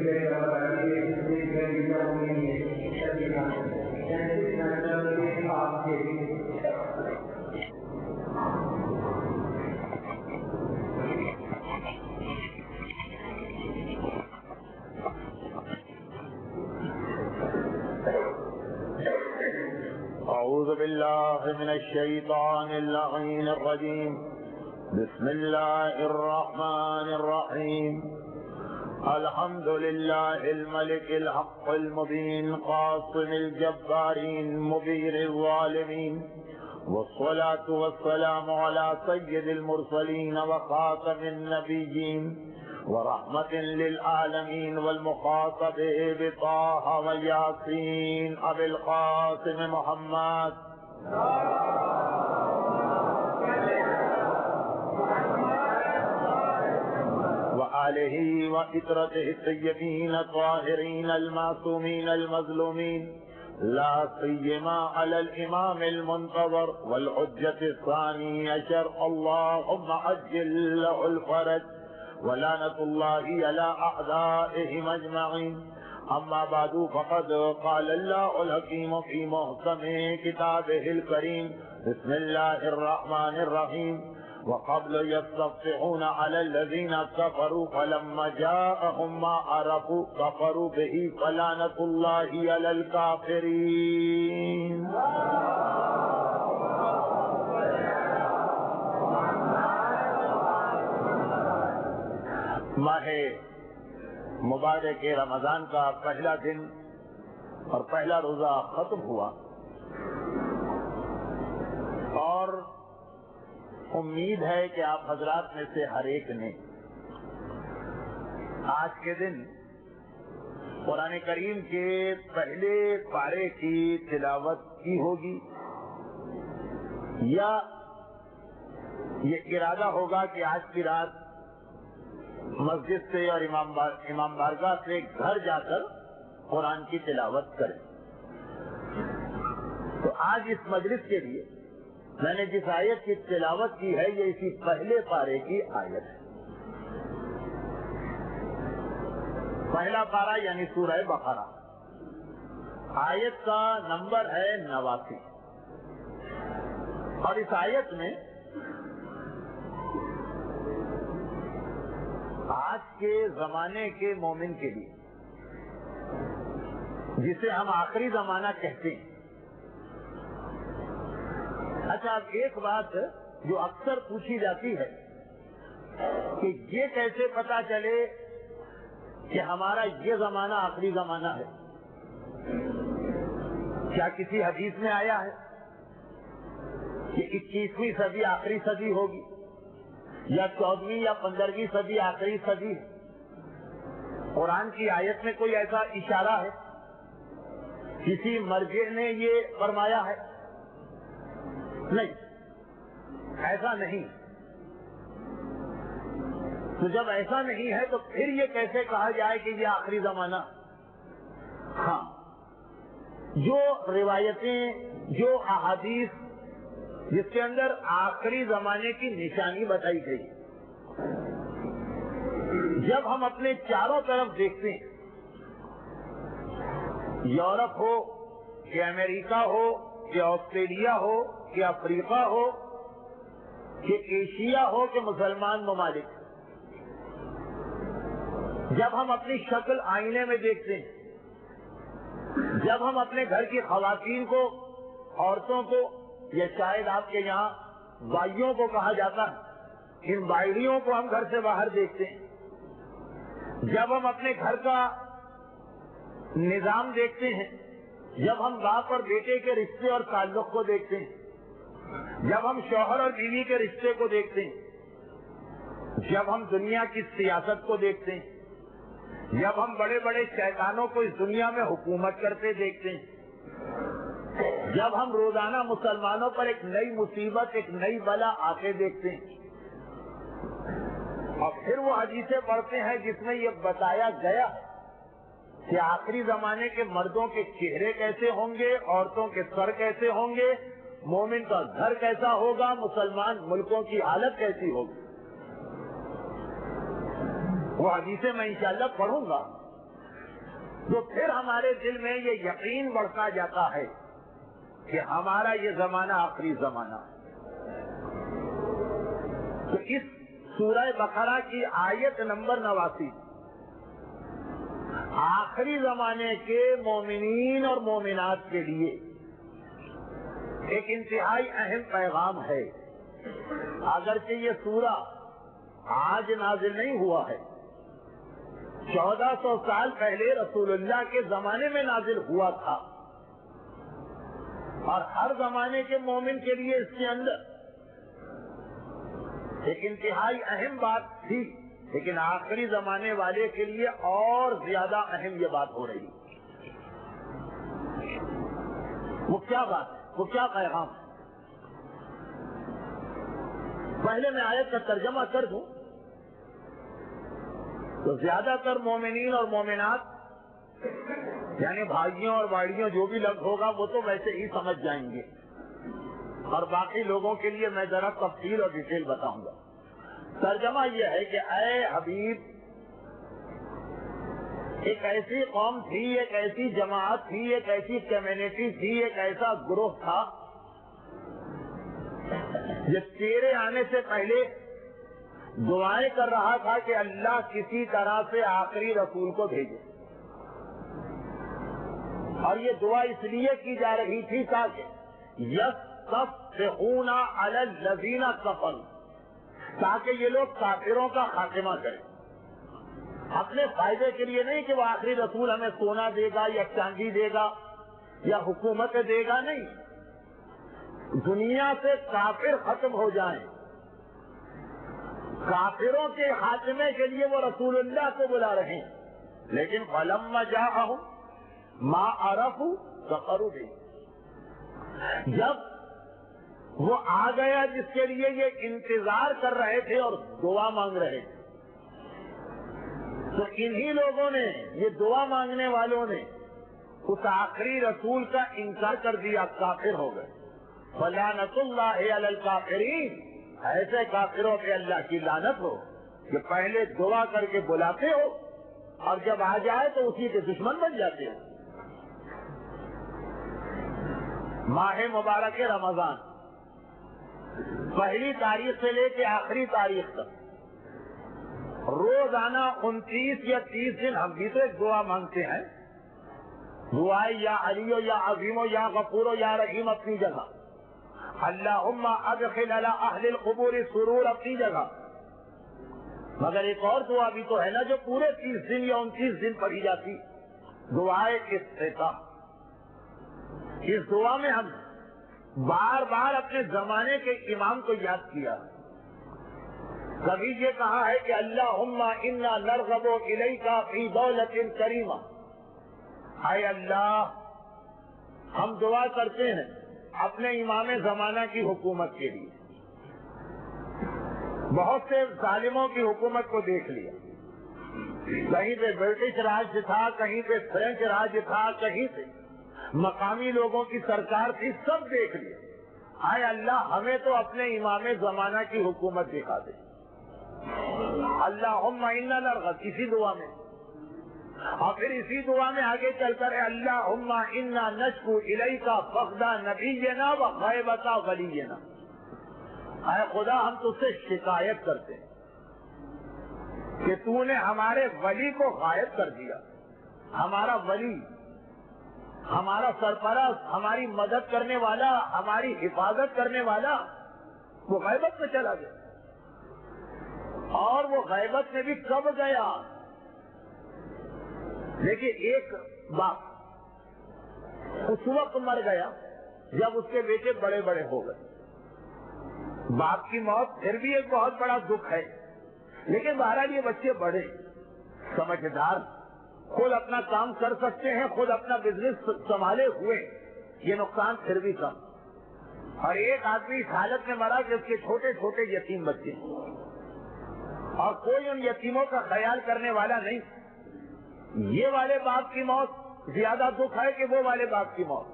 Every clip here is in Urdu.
أعوذ بالله من الشيطان اللعين الرجيم. بسم الله الرحمن الرحيم. الحمد لله الملك الحق المبين قاصم الجبارين مبين الظالمين، والصلاة والسلام على سيد المرسلين وخاتم النبيين ورحمة للعالمين والمخاطب بطه وياسين أبي القاسم محمد وآله وإطرته الطيبين الطاهرين المعصومين المظلومين، لا سيما على الإمام المنتظر والحجة الثاني عشر، اللهم عجل له الفرج ولعنة الله على أعدائهم أجمعين. أما بعد، فقد قال الله الحكيم في محكم كتابه الكريم: بسم الله الرحمن الرحيم. وقبل يستفتحون على الذين كفروا فلما جاءهم ما عرفوا كفروا به فلعنة الله على الكافرين. ماہ مبارک رمضان کا پہلا دن اور پہلا روزہ ختم ہوا، اور امید ہے کہ آپ حضرات میں سے ہر ایک نے آج کے دن قرآن کریم کے پہلے پارے کی تلاوت کی ہوگی، یا یہ ارادہ ہوگا کہ آج کی رات مسجد سے اور امام بارگاہ سے گھر جا کر قرآن کی تلاوت کریں۔ تو آج اس مجلس کے لیے میں نے جس آیت کی تلاوت کی ہے یہ اسی پہلے پارے کی آیت ہے۔ پہلا پارہ یعنی سورہ بقرہ، آیت کا نمبر ہے 89، اور اس آیت میں آج کے زمانے کے مومن کے لیے، جسے ہم آخری زمانہ کہتے ہیں، اچھا اب ایک بات جو اکثر پوچھی جاتی ہے کہ یہ کیسے پتا چلے کہ ہمارا یہ زمانہ آخری زمانہ ہے؟ کیا کسی حدیث میں آیا ہے کہ 21ویں صدی آخری صدی ہوگی، یا 14ویں یا 15ویں صدی آخری صدی ہے؟ قرآن کی آیت میں کوئی ایسا اشارہ ہے؟ کسی مرجع نے یہ فرمایا ہے؟ نہیں، ایسا نہیں۔ تو جب ایسا نہیں ہے تو پھر یہ کیسے کہا جائے کہ یہ آخری زمانہ؟ ہاں، جو روایتیں، جو احادیث جس کے اندر آخری زمانے کی نشانی بتائی گئی، جب ہم اپنے چاروں طرف دیکھتے ہیں، یورپ ہو کہ امریکہ ہو کہ آسٹریلیا ہو کہ افریقہ ہو کہ ایشیا ہو کہ مسلمان ممالک، جب ہم اپنی شکل آئینے میں دیکھتے ہیں، جب ہم اپنے گھر کی خواتین کو، عورتوں کو، یا شاید آپ کے یہاں بائیوں کو کہا جاتا ہے، ان بائیوں کو ہم گھر سے باہر دیکھتے ہیں، جب ہم اپنے گھر کا نظام دیکھتے ہیں، جب ہم باپ اور بیٹے کے رشتے اور تعلق کو دیکھتے ہیں، جب ہم شوہر اور بیوی کے رشتے کو دیکھتے ہیں، جب ہم دنیا کی سیاست کو دیکھتے ہیں، جب ہم بڑے بڑے شیطانوں کو اس دنیا میں حکومت کرتے دیکھتے ہیں، جب ہم روزانہ مسلمانوں پر ایک نئی مصیبت، ایک نئی بلا آتے دیکھتے ہیں، اور پھر وہ حدیثیں پڑھتے ہیں جس میں یہ بتایا گیا کہ آخری زمانے کے مردوں کے چہرے کیسے ہوں گے، عورتوں کے سر کیسے ہوں گے، مومن کا گھر کیسا ہوگا، مسلمان ملکوں کی حالت کیسی ہوگی، وہ حدیثیں میں انشاءاللہ پڑھوں گا، تو پھر ہمارے دل میں یہ یقین بڑھتا جاتا ہے کہ ہمارا یہ زمانہ آخری زمانہ ہے۔ تو اس سورہ بقرہ کی آیت نمبر 89 آخری زمانے کے مومنین اور مومنات کے لیے ایک انتہائی اہم پیغام ہے۔ اگرچہ یہ سورہ آج نازل نہیں ہوا ہے، 1400 سال پہلے رسول اللہ کے زمانے میں نازل ہوا تھا، اور ہر زمانے کے مومن کے لیے اس کے اندر ایک انتہائی اہم بات تھی، لیکن آخری زمانے والے کے لیے اور زیادہ اہم یہ بات ہو رہی۔ وہ کیا بات ہے، وہ کیا پیغام ہے؟ پہلے میں آیت کا ترجمہ کر دوں تو زیادہ تر مومنین اور مومنات یعنی بھائیوں اور باڑیوں جو بھی لفظ ہوگا وہ تو ویسے ہی سمجھ جائیں گے، اور باقی لوگوں کے لیے میں ذرا تفصیل اور ڈیٹیل بتاؤں گا۔ ترجمہ یہ ہے کہ اے حبیب، ایک ایسی قوم تھی، ایک ایسی جماعت تھی، ایک ایسی کمیونٹی تھی، ایک ایسا گروہ تھا جو تیرے آنے سے پہلے دعائیں کر رہا تھا کہ اللہ کسی طرح سے آخری رسول کو بھیجے، اور یہ دعا اس لیے کی جا رہی تھی تاکہ یستفتحون علی الذین کفروا، تاکہ یہ لوگ کافروں کا خاتمہ کریں، اپنے فائدے کے لیے نہیں کہ وہ آخری رسول ہمیں سونا دے گا یا چاندی دے گا یا حکومت دے گا، نہیں، دنیا سے کافر ختم ہو جائیں، کافروں کے خاتمے کے لیے وہ رسول اللہ کو بلا رہے ہیں۔ لیکن فلما جاءہم ما عرفوا کفروا بہ، جب وہ آ گیا جس کے لیے یہ انتظار کر رہے تھے اور دعا مانگ رہے تھے، تو انہی لوگوں نے، یہ دعا مانگنے والوں نے اس آخری رسول کا انکار کر دیا، کافر ہو گئے۔ فلعنۃ اللہ علی الکافرین، ایسے کافروں پہ اللہ کی لعنت ہو کہ پہلے دعا کر کے بلاتے ہو اور جب آ جائے تو اسی کے دشمن بن جاتے ہو۔ ماہ مبارک رمضان پہلی تاریخ سے لے کے آخری تاریخ تک روزانہ 29 یا 30 دن ہم بھی تو ایک دعا مانگتے ہیں، دعائے یا علیو یا عظیمو یا غفورو یا رحیم اپنی جگہ، اللہم ادخل علی اہل القبور سرور اپنی جگہ، مگر ایک اور دعا بھی تو ہے نا جو پورے 30 دن یا 29 دن پڑھی جاتی، دعائے استفتاح۔ اس دعا میں ہم بار بار اپنے زمانے کے امام کو یاد کیا، کبھی یہ کہا ہے کہ اللہم انا نرغب الیک فی دولت کریمہ، اے اللہ ہم دعا کرتے ہیں اپنے امام زمانہ کی حکومت کے لیے۔ بہت سے ظالموں کی حکومت کو دیکھ لیا، کہیں پہ برٹش راج تھا، کہیں پہ فرینچ راج تھا، کہیں پہ مقامی لوگوں کی سرکار تھی، سب دیکھ لیا، اے اللہ ہمیں تو اپنے امام زمانہ کی حکومت دکھا دے۔ اللہم انا نرغب اسی دعا میں، اور پھر اسی دعا میں آگے چل کر اللہم انا نشکو الیک فقد نبینا و غیبت ولینا، اے خدا ہم تجھ سے شکایت کرتے ہیں کہ تو نے ہمارے ولی کو غائب کر دیا، ہمارا ولی، ہمارا سرپرست، ہماری مدد کرنے والا، ہماری حفاظت کرنے والا وہ غیبت میں چلا گیا، اور وہ غیبت میں بھی کب گیا؟ لیکن ایک باپ اس وقت مر گیا جب اس کے بیٹے بڑے بڑے ہو گئے۔ باپ کی موت پھر بھی ایک بہت بڑا دکھ ہے، لیکن بہرحال یہ بچے بڑے سمجھدار، خود اپنا کام کر سکتے ہیں، خود اپنا بزنس سنبھالے ہوئے، یہ نقصان پھر بھی کم۔ اور ایک آدمی اس حالت میں مرا کہ اس کے چھوٹے چھوٹے یتیم بچے، اور کوئی ان یتیموں کا خیال کرنے والا نہیں۔ یہ والے باپ کی موت زیادہ دکھ ہے کہ وہ والے باپ کی موت؟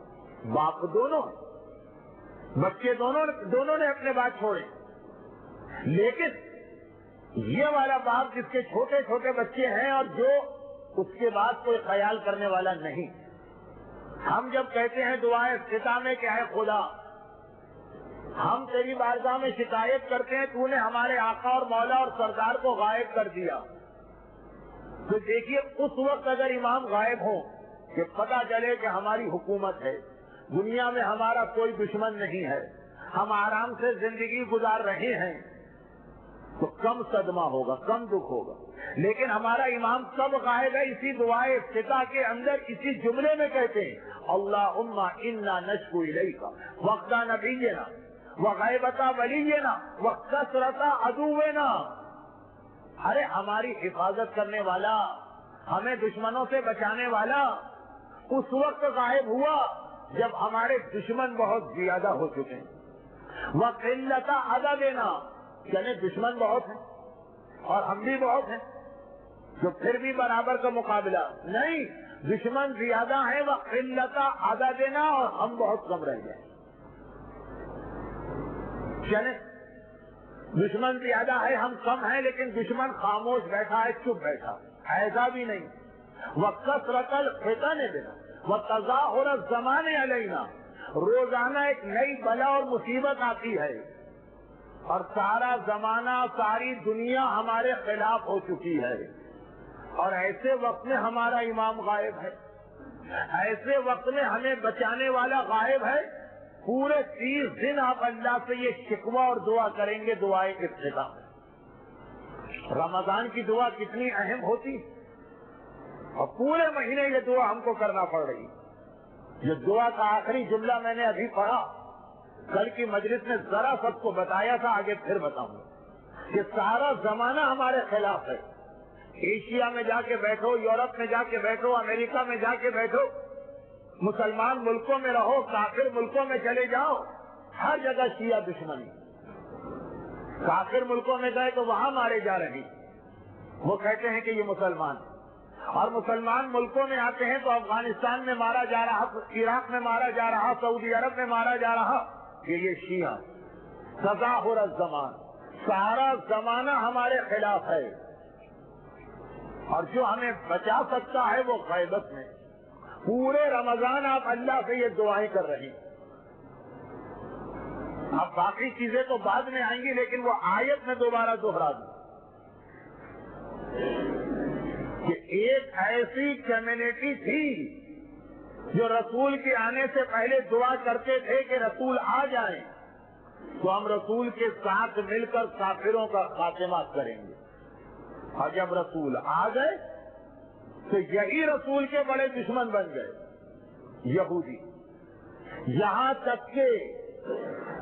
باپ دونوں، بچے دونوں نے اپنے باپ چھوڑے، لیکن یہ والا باپ جس کے چھوٹے چھوٹے بچے ہیں اور جو اس کے بعد کوئی خیال کرنے والا نہیں. ہم جب کہتے ہیں دعائے افتتاح میں کہ اے خدا ہم تیری بارگاہ میں شکایت کرتے ہیں تو نے ہمارے آقا اور مولا اور سردار کو غائب کر دیا، تو دیکھیے اس وقت اگر امام غائب ہو کہ پتہ چلے کہ ہماری حکومت ہے، دنیا میں ہمارا کوئی دشمن نہیں ہے، ہم آرام سے زندگی گزار رہے ہیں، تو کم صدمہ ہوگا، کم دکھ ہوگا. لیکن ہمارا امام کب غائب ہے؟ اسی دعائے افتتاح کے اندر اسی جملے میں کہتے ہیں اللہم انا نشکو الیک وقت نبینا وغیبت ولینا وکثرت عدونا. ارے ہماری حفاظت کرنے والا، ہمیں دشمنوں سے بچانے والا اس وقت غائب ہوا جب ہمارے دشمن بہت زیادہ ہو چکے ہیں. وقلت عددنا، یعنی دشمن بہت ہیں اور ہم بھی بہت ہیں، تو پھر بھی برابر کا مقابلہ نہیں. دشمن زیادہ ہیں وقلت عددنا، اور ہم بہت کم رہ گئے. چلے دشمن زیادہ ہے ہم کم ہیں، لیکن دشمن خاموش بیٹھا ہے، چپ بیٹھا، ایسا بھی نہیں. وکثرت الفتن بنا وتظاہر الزمان علینا، روزانہ ایک نئی بلا اور مصیبت آتی ہے اور سارا زمانہ ساری دنیا ہمارے خلاف ہو چکی ہے، اور ایسے وقت میں ہمارا امام غائب ہے، ایسے وقت میں ہمیں بچانے والا غائب ہے. پورے 30 دن آپ اللہ سے یہ شکوہ اور دعا کریں گے دعائے افتتاح. رمضان کی دعا کتنی اہم ہوتی، اور پورے مہینے یہ دعا ہم کو کرنا پڑ رہی. یہ دعا کا آخری جملہ میں نے ابھی پڑھا، کل کی مجلس میں ذرا سب کو بتایا تھا، آگے پھر بتاؤں گا کہ سارا زمانہ ہمارے خلاف ہے. ایشیا میں جا کے بیٹھو، یورپ میں جا کے بیٹھو، امریکہ میں جا کے بیٹھو، مسلمان ملکوں میں رہو، کافر ملکوں میں چلے جاؤ، ہر جگہ شیعہ دشمنی. کافر ملکوں میں گئے تو وہاں مارے جا رہے، وہ کہتے ہیں کہ یہ مسلمان، اور مسلمان ملکوں میں آتے ہیں تو افغانستان میں مارا جا رہا، عراق میں مارا جا رہا، سعودی عرب میں مارا جا رہا کہ یہ شیعہ. تظاہر الزمان، سارا زمانہ ہمارے خلاف ہے، اور جو ہمیں بچا سکتا ہے وہ غیبت میں. پورے رمضان آپ اللہ سے یہ دعائیں کر رہے ہیں. اب باقی چیزیں تو بعد میں آئیں گی، لیکن وہ آیت میں دوبارہ دوہرا دوں کہ ایک ایسی کمیونٹی تھی جو رسول کے آنے سے پہلے دعا کرتے تھے کہ رسول آ جائیں تو ہم رسول کے ساتھ مل کر کافروں کا خاتمہ کریں گے. اور جب رسول آ گئے تو یہی رسول کے بڑے دشمن بن گئے، یہودی. یہاں تک کہ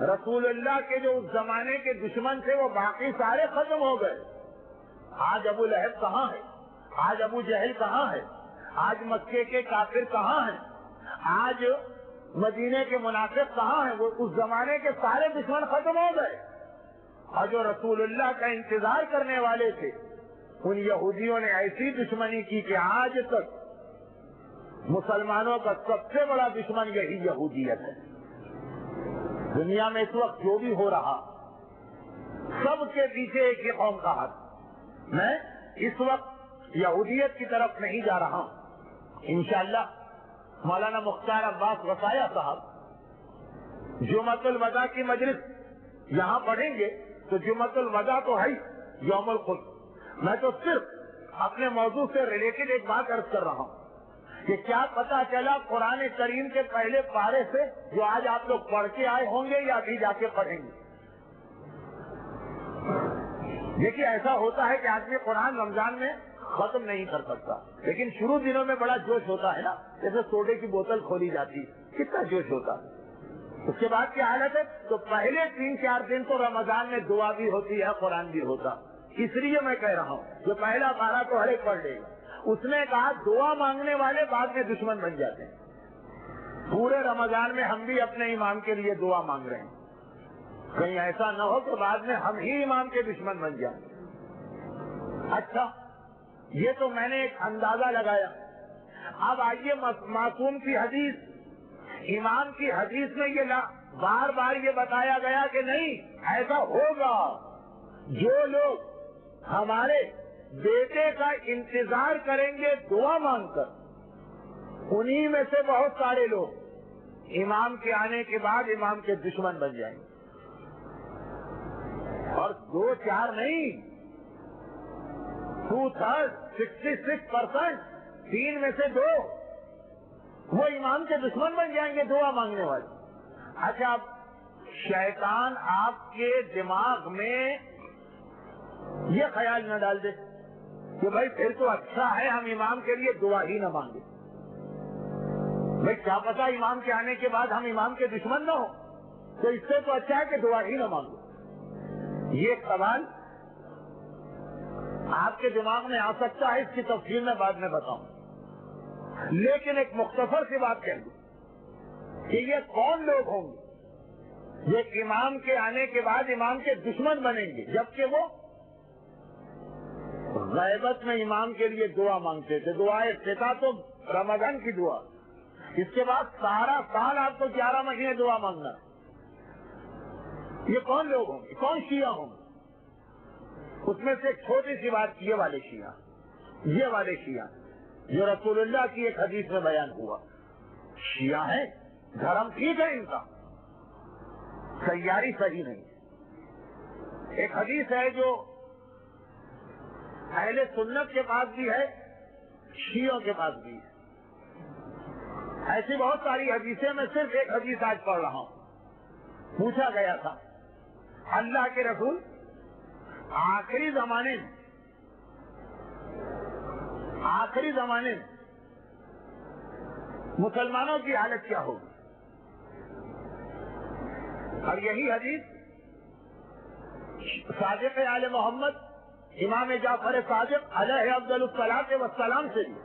رسول اللہ کے جو اس زمانے کے دشمن تھے وہ باقی سارے ختم ہو گئے. آج ابو لہب کہاں ہے؟ آج ابو جہل کہاں ہے؟ آج مکے کے کافر کہاں ہیں؟ آج مدینے کے منافق کہاں ہیں؟ وہ اس زمانے کے سارے دشمن ختم ہو گئے. اور جو رسول اللہ کا انتظار کرنے والے تھے ان یہودیوں نے ایسی دشمنی کی کہ آج تک مسلمانوں کا سب سے بڑا دشمن یہی یہودیت ہے. دنیا میں اس وقت جو بھی ہو رہا سب کے پیچھے ایک ہی قوم کا ہاتھ. میں اس وقت یہودیت کی طرف نہیں جا رہا ہوں. انشاءاللہ مولانا مختار عباس وسایا صاحب جمعۃ الوداع کی مجلس یہاں پڑھیں گے تو جمعۃ الوداع تو ہے یوم الخلق. میں تو صرف اپنے موضوع سے ریلیٹڈ ایک بات عرض کر رہا ہوں کہ کیا پتا چلا قرآن کریم کے پہلے پارے سے جو آج آپ لوگ پڑھ کے آئے ہوں گے یا ابھی جا کے پڑھیں گے. دیکھیے ایسا ہوتا ہے کہ آدمی قرآن رمضان میں ختم نہیں کر سکتا، لیکن شروع دنوں میں بڑا جوش ہوتا ہے نا، جیسے سوڈے کی بوتل کھولی جاتی، کتنا جوش ہوتا ہے. اس کے بعد کیا حالت ہے؟ تو پہلے 3-4 دن تو رمضان میں دعا بھی ہوتی ہے، قرآن بھی ہوتا. اس لیے میں کہہ رہا ہوں جو پہلا پارا تو ہر ایک پڑھ لے گا. اس نے کہا دعا مانگنے والے بعد میں دشمن بن جاتے ہیں. پورے رمضان میں ہم بھی اپنے امام کے لیے دعا مانگ رہے ہیں، کہیں ایسا نہ ہو کہ بعد میں ہم ہی امام کے دشمن بن جائیں. اچھا یہ تو میں نے ایک اندازہ لگایا. اب آئیے معصوم کی حدیث، امام کی حدیث میں یہ بار بار یہ بتایا گیا کہ نہیں ایسا ہوگا. جو لوگ ہمارے بیٹے کا انتظار کریں گے دعا مانگ کر، انہی میں سے بہت سارے لوگ امام کے آنے کے بعد امام کے دشمن بن جائیں گے، اور 2-4 نہیں، 2/3 66%، 3 میں سے 2 وہ امام کے دشمن بن جائیں گے دعا مانگنے والے۔ اچھا، شیطان آپ کے دماغ میں یہ خیال نہ ڈال دے کہ بھائی پھر تو اچھا ہے ہم امام کے لیے دعا ہی نہ مانگے، بھائی کیا پتا امام کے آنے کے بعد ہم امام کے دشمن نہ ہوں، تو اس سے تو اچھا ہے کہ دعا ہی نہ مانگو۔ یہ سوال آپ کے دماغ میں آ سکتا ہے، اس کی تفصیل میں بعد میں بتاؤں، لیکن ایک مختصر سی بات کہہ دوں کہ یہ کون لوگ ہوں گے یہ امام کے آنے کے بعد امام کے دشمن بنیں گے، جبکہ وہ غیبت میں امام کے لیے دعا مانگتے تھے۔ دعائے افتتاح تو رمضان کی دعا، اس کے بعد سارا سال آپ کو 11 مہینے دعا مانگنا۔ یہ کون لوگ ہوں گے، کون شیعہ ہوں گے؟ اس میں سے ایک چھوٹی سی بات، یہ والے شیعہ جو رسول اللہ کی ایک حدیث میں بیان ہوا، شیعہ ہیں، دھرم ٹھیک ہے ان کا، سیاری صحیح نہیں۔ ایک حدیث ہے جو اہل سنت کے پاس بھی ہے، شیعوں کے پاس بھی ہے۔ ایسی بہت ساری حدیثیں، میں صرف ایک حدیث آج پڑھ رہا ہوں۔ پوچھا گیا تھا اللہ کے رسول آخری زمانے میں مسلمانوں کی حالت کیا ہوگی؟ اور یہی حدیث صادق آل محمد امام جعفر صادق علیہ افضل الصلاۃ والسلام سے بھی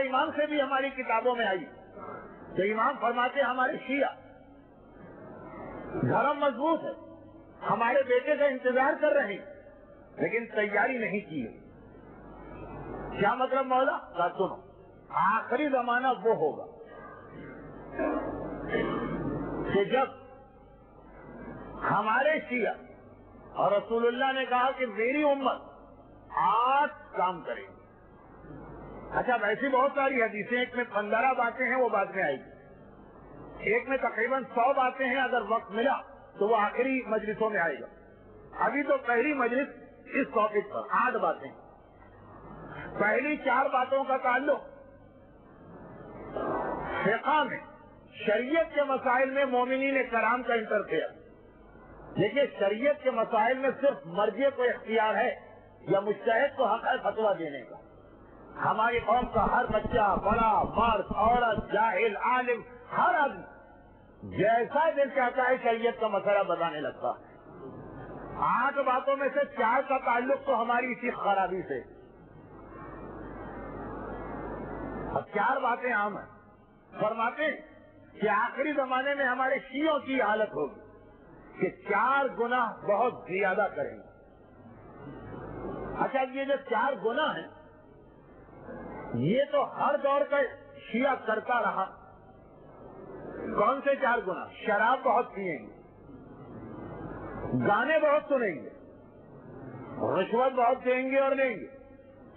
امام سے بھی ہماری کتابوں میں آئی، تو امام فرماتے ہمارے شیعہ دھرم مضبوط ہے، ہمارے بیٹے کا انتظار کر رہے ہیں لیکن تیاری نہیں کی ہے۔ کیا مطلب مولا؟ سنو، آخری زمانہ وہ ہوگا کہ جب ہمارے شیعہ، اور رسول اللہ نے کہا کہ میری امت 8 کام کرے گی۔ اچھا، ویسی بہت ساری حدیثیں، ایک میں 15 باتیں ہیں، وہ بعد میں آئے گی، ایک میں تقریباً 100 باتیں ہیں، اگر وقت ملا تو وہ آخری مجلسوں میں آئے گا۔ ابھی تو پہلی مجلس اس ٹاپک پر 8 باتیں۔ پہلی 4 باتوں کا تعلق فقہ میں، شریعت کے مسائل میں مومنین کرام کا انٹرفیئر۔ دیکھیے، شریعت کے مسائل میں صرف مرجع کو اختیار ہے یا مجتہد کو حق ہے فتویٰ دینے کا۔ ہماری قوم کا ہر بچہ، بڑا، مرد، عورت، جاہل، عالم، ہر آدمی جیسا دل چاہتا ہے شریعت کا مسئلہ بتانے لگتا ہے۔ 8 باتوں میں سے 4 کا تعلق تو ہماری اسی خرابی سے۔ اب 4 باتیں عام ہیں۔ فرماتے ہیں کہ آخری زمانے میں ہمارے شیعوں کی حالت ہوگی کہ 4 گناہ بہت زیادہ کریں گے۔ اچھا، یہ جو 4 گناہ ہیں یہ تو ہر دور کا شیعہ کرتا رہا۔ کون سے 4 گناہ؟ شراب بہت پیئیں گے، گانے بہت سنیں گے، رشوت بہت دیں گے اور لیں گے،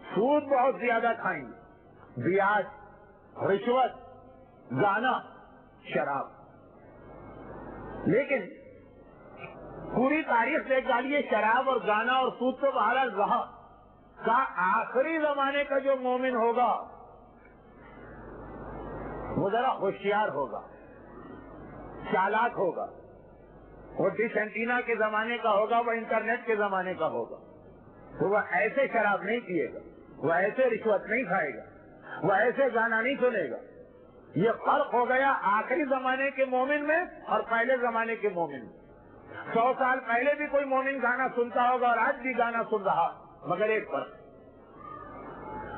سود بہت زیادہ کھائیں گے، بیاج، رشوت، گانا، شراب۔ لیکن پوری تاریخ دیکھ ڈالیے، شراب اور گانا اور سود تو بہرحال رہا۔ کا آخری زمانے کا جو مومن ہوگا وہ ذرا ہوشیار ہوگا، چالاک ہوگا، وہ ڈش اینٹینا کے زمانے کا ہوگا، وہ انٹرنیٹ کے زمانے کا ہوگا، تو وہ ایسے شراب نہیں پیے گا، وہ ایسے رشوت نہیں کھائے گا، وہ ایسے گانا نہیں سنے گا۔ یہ فرق ہو گیا آخری زمانے کے مومن میں اور پہلے زمانے کے مومن میں۔ 100 سال پہلے بھی کوئی مومن گانا سنتا ہوگا اور آج بھی گانا سن رہا، مگر ایک فرق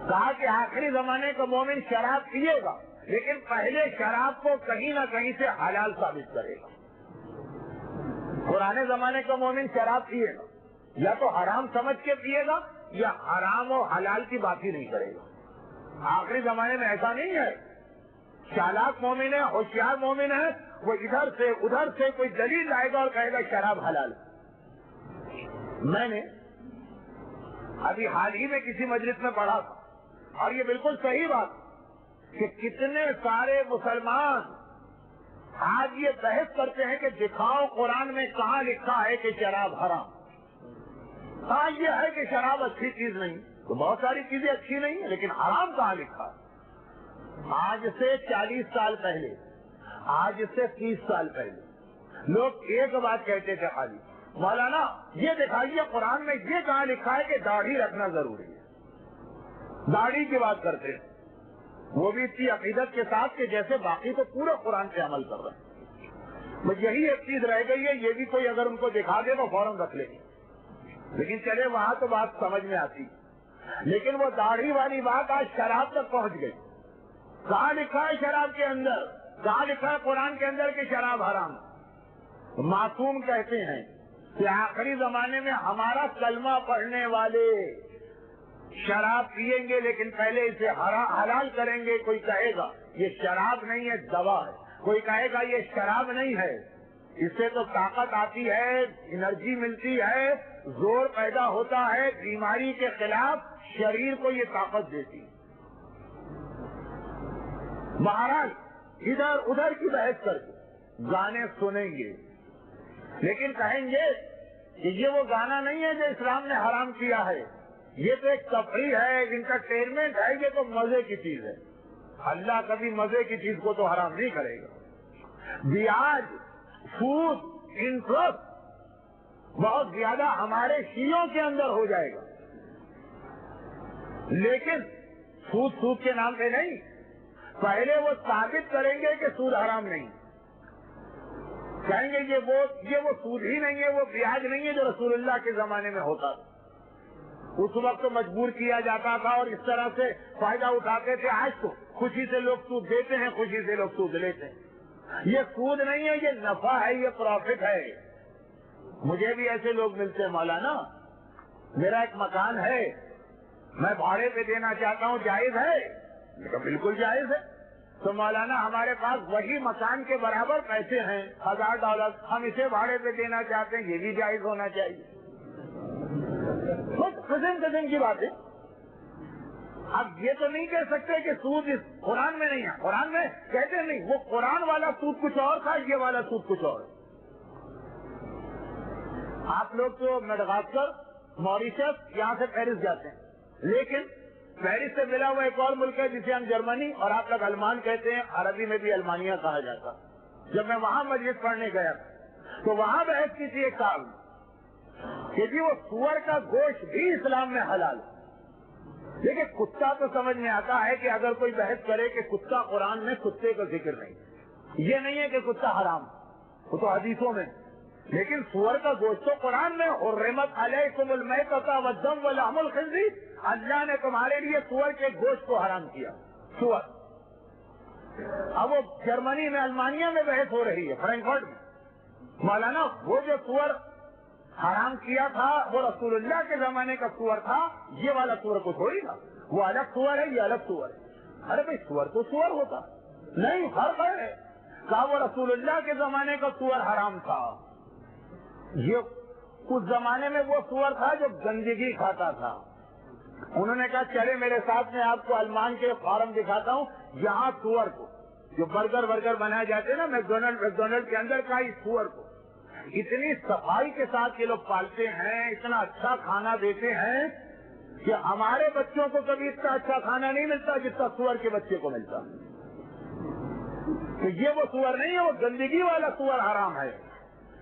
کہا کہ آخری زمانے کا مومن شراب پیے گا لیکن پہلے شراب کو کہیں نہ کہیں سے حلال ثابت کرے گا۔ پرانے زمانے کا مومن شراب پیے گا یا تو حرام سمجھ کے پیے گا یا حرام و حلال کی بات ہی نہیں کرے گا۔ آخری زمانے میں ایسا نہیں ہے، چالاک مومن ہے، ہوشیار مومن ہے، وہ ادھر سے ادھر سے کوئی دلیل لائے گا اور کہے گا شراب حلال. میں نے ابھی حال ہی میں کسی مجلس میں پڑھا تھا, اور یہ بالکل صحیح بات کہ کتنے سارے مسلمان آج یہ بحث کرتے ہیں کہ دکھاؤ قرآن میں کہاں لکھا ہے کہ شراب حرام. کہاں یہ ہے کہ شراب اچھی چیز نہیں؟ تو بہت ساری چیزیں اچھی نہیں ہیں, لیکن حرام کہاں لکھا ہے؟ آج سے 40 سال پہلے, آج سے 30 سال پہلے لوگ ایک بات کہتے تھے خالی, مولانا یہ دکھائیے قرآن میں یہ کہاں لکھا ہے کہ داڑھی رکھنا ضروری ہے. داڑھی کی بات کرتے ہیں, وہ بھی اتنی عقیدت کے ساتھ کہ جیسے باقی تو پورے قرآن پہ عمل کر رہے ہیں. بس یہی ایک چیز رہ گئی ہے, یہ بھی کوئی اگر ان کو دکھا دے تو فوراً رکھ لیں گے. لیکن چلے وہاں تو بات سمجھ میں آتی, لیکن وہ داڑھی والی بات آج شراب تک پہنچ گئی. کہاں لکھا ہے شراب کے اندر؟ کہاں لکھا ہے قرآن کے اندر کہ شراب حرام؟ معصوم کہتے ہیں کہ آخری زمانے میں ہمارا کلمہ پڑھنے والے شراب پیئیں گے, لیکن پہلے اسے حلال کریں گے. کوئی کہے گا یہ شراب نہیں ہے, دوا ہے. کوئی کہے گا یہ شراب نہیں ہے, اس سے تو طاقت آتی ہے, انرجی ملتی ہے, زور پیدا ہوتا ہے, بیماری کے خلاف شریر کو یہ طاقت دیتی ہے. بہرحال ادھر ادھر کی بحث کر کے گانے سنیں گے, لیکن کہیں گے کہ یہ وہ گانا نہیں ہے جو اسلام نے حرام کیا ہے, یہ تو ایک تفریح ہے, انٹرٹینمنٹ ہے, یہ تو مزے کی چیز ہے. اللہ کبھی مزے کی چیز کو تو حرام نہیں کرے گا. بیاج, سود, انٹرسٹ بہت زیادہ ہمارے شیعوں کے اندر ہو جائے گا, لیکن سود کے نام پہ نہیں. پہلے وہ ثابت کریں گے کہ سود حرام نہیں, کہیں گے یہ وہ سود ہی نہیں ہے, وہ بیاج نہیں ہے جو رسول اللہ کے زمانے میں ہوتا تھا. اس وقت تو مجبور کیا جاتا تھا اور اس طرح سے فائدہ اٹھاتے تھے. آج تو خوشی سے لوگ سود دیتے ہیں, خوشی سے لوگ سود لیتے ہیں. یہ سود نہیں ہے, یہ نفع ہے, یہ پروفٹ ہے. مجھے بھی ایسے لوگ ملتے ہیں, مولانا میرا ایک مکان ہے, میں بھاڑے پہ دینا چاہتا ہوں, جائز ہے؟ بالکل جائز ہے. تو مولانا ہمارے پاس وہی مکان کے برابر پیسے ہیں, $1000, ہم اسے بھاڑے پہ دینا چاہتے ہیں, یہ بھی جائز ہونا چاہیے. قسم کی بات ہے. اب یہ تو نہیں کہہ سکتے کہ سود اس قرآن میں نہیں ہے. قرآن میں کہتے نہیں, وہ قرآن والا سود کچھ اور تھا, یہ والا سود کچھ اور. آپ لوگ تو میڈغاسکر, موریشس, یہاں سے پیرس جاتے ہیں, لیکن پیرس سے ملا ہوا ایک اور ملک ہے جسے ہم جرمنی, اور آپ لوگ المان کہتے ہیں, عربی میں بھی المانیہ کہا جاتا. جب میں وہاں مجلس پڑھنے گیا تو وہاں بحث کی تھی ایک صاحب کہ جی وہ سور کا گوشت بھی اسلام میں حلال ہے. لیکن کتا تو سمجھ میں آتا ہے کہ اگر کوئی بحث کرے کہ کتا قرآن میں کتے کا ذکر نہیں, یہ نہیں ہے کہ کتا حرام, وہ تو حدیثوں میں. لیکن سور کا گوشت تو قرآن میں, حرمت علیکم المیتۃ والدم ولحم الخنزیر, اللہ نے تمہارے لیے سور کے گوشت کو حرام کیا. سور. اب وہ جرمنی میں, المانیہ میں بحث ہو رہی ہے, فرینکفرٹ میں. مولانا وہ جو سور حرام کیا تھا وہ رسول اللہ کے زمانے کا سور تھا, یہ والا سور کو تھوڑی تھا. وہ الگ سور ہے, یہ الگ سور ہے. ارے بھائی سور تو سور ہوتا نہیں, فرق ہے. کہا وہ رسول اللہ کے زمانے کا سور حرام تھا, یہ اس زمانے میں وہ سور تھا جو گندگی کھاتا تھا. انہوں نے کہا چلے میرے ساتھ میں آپ کو المان کے فارم دکھاتا ہوں, یہاں سور کو جو برگر بنائے جاتے ہیں نا میکڈونلڈ کے اندر کا, اس سور کو اتنی صفائی کے ساتھ یہ لوگ پالتے ہیں, اتنا اچھا کھانا دیتے ہیں کہ ہمارے بچوں کو کبھی اتنا اچھا کھانا نہیں ملتا جتنا سور کے بچے کو ملتا. تو یہ وہ سور نہیں ہے, وہ گندگی والا سور حرام ہے.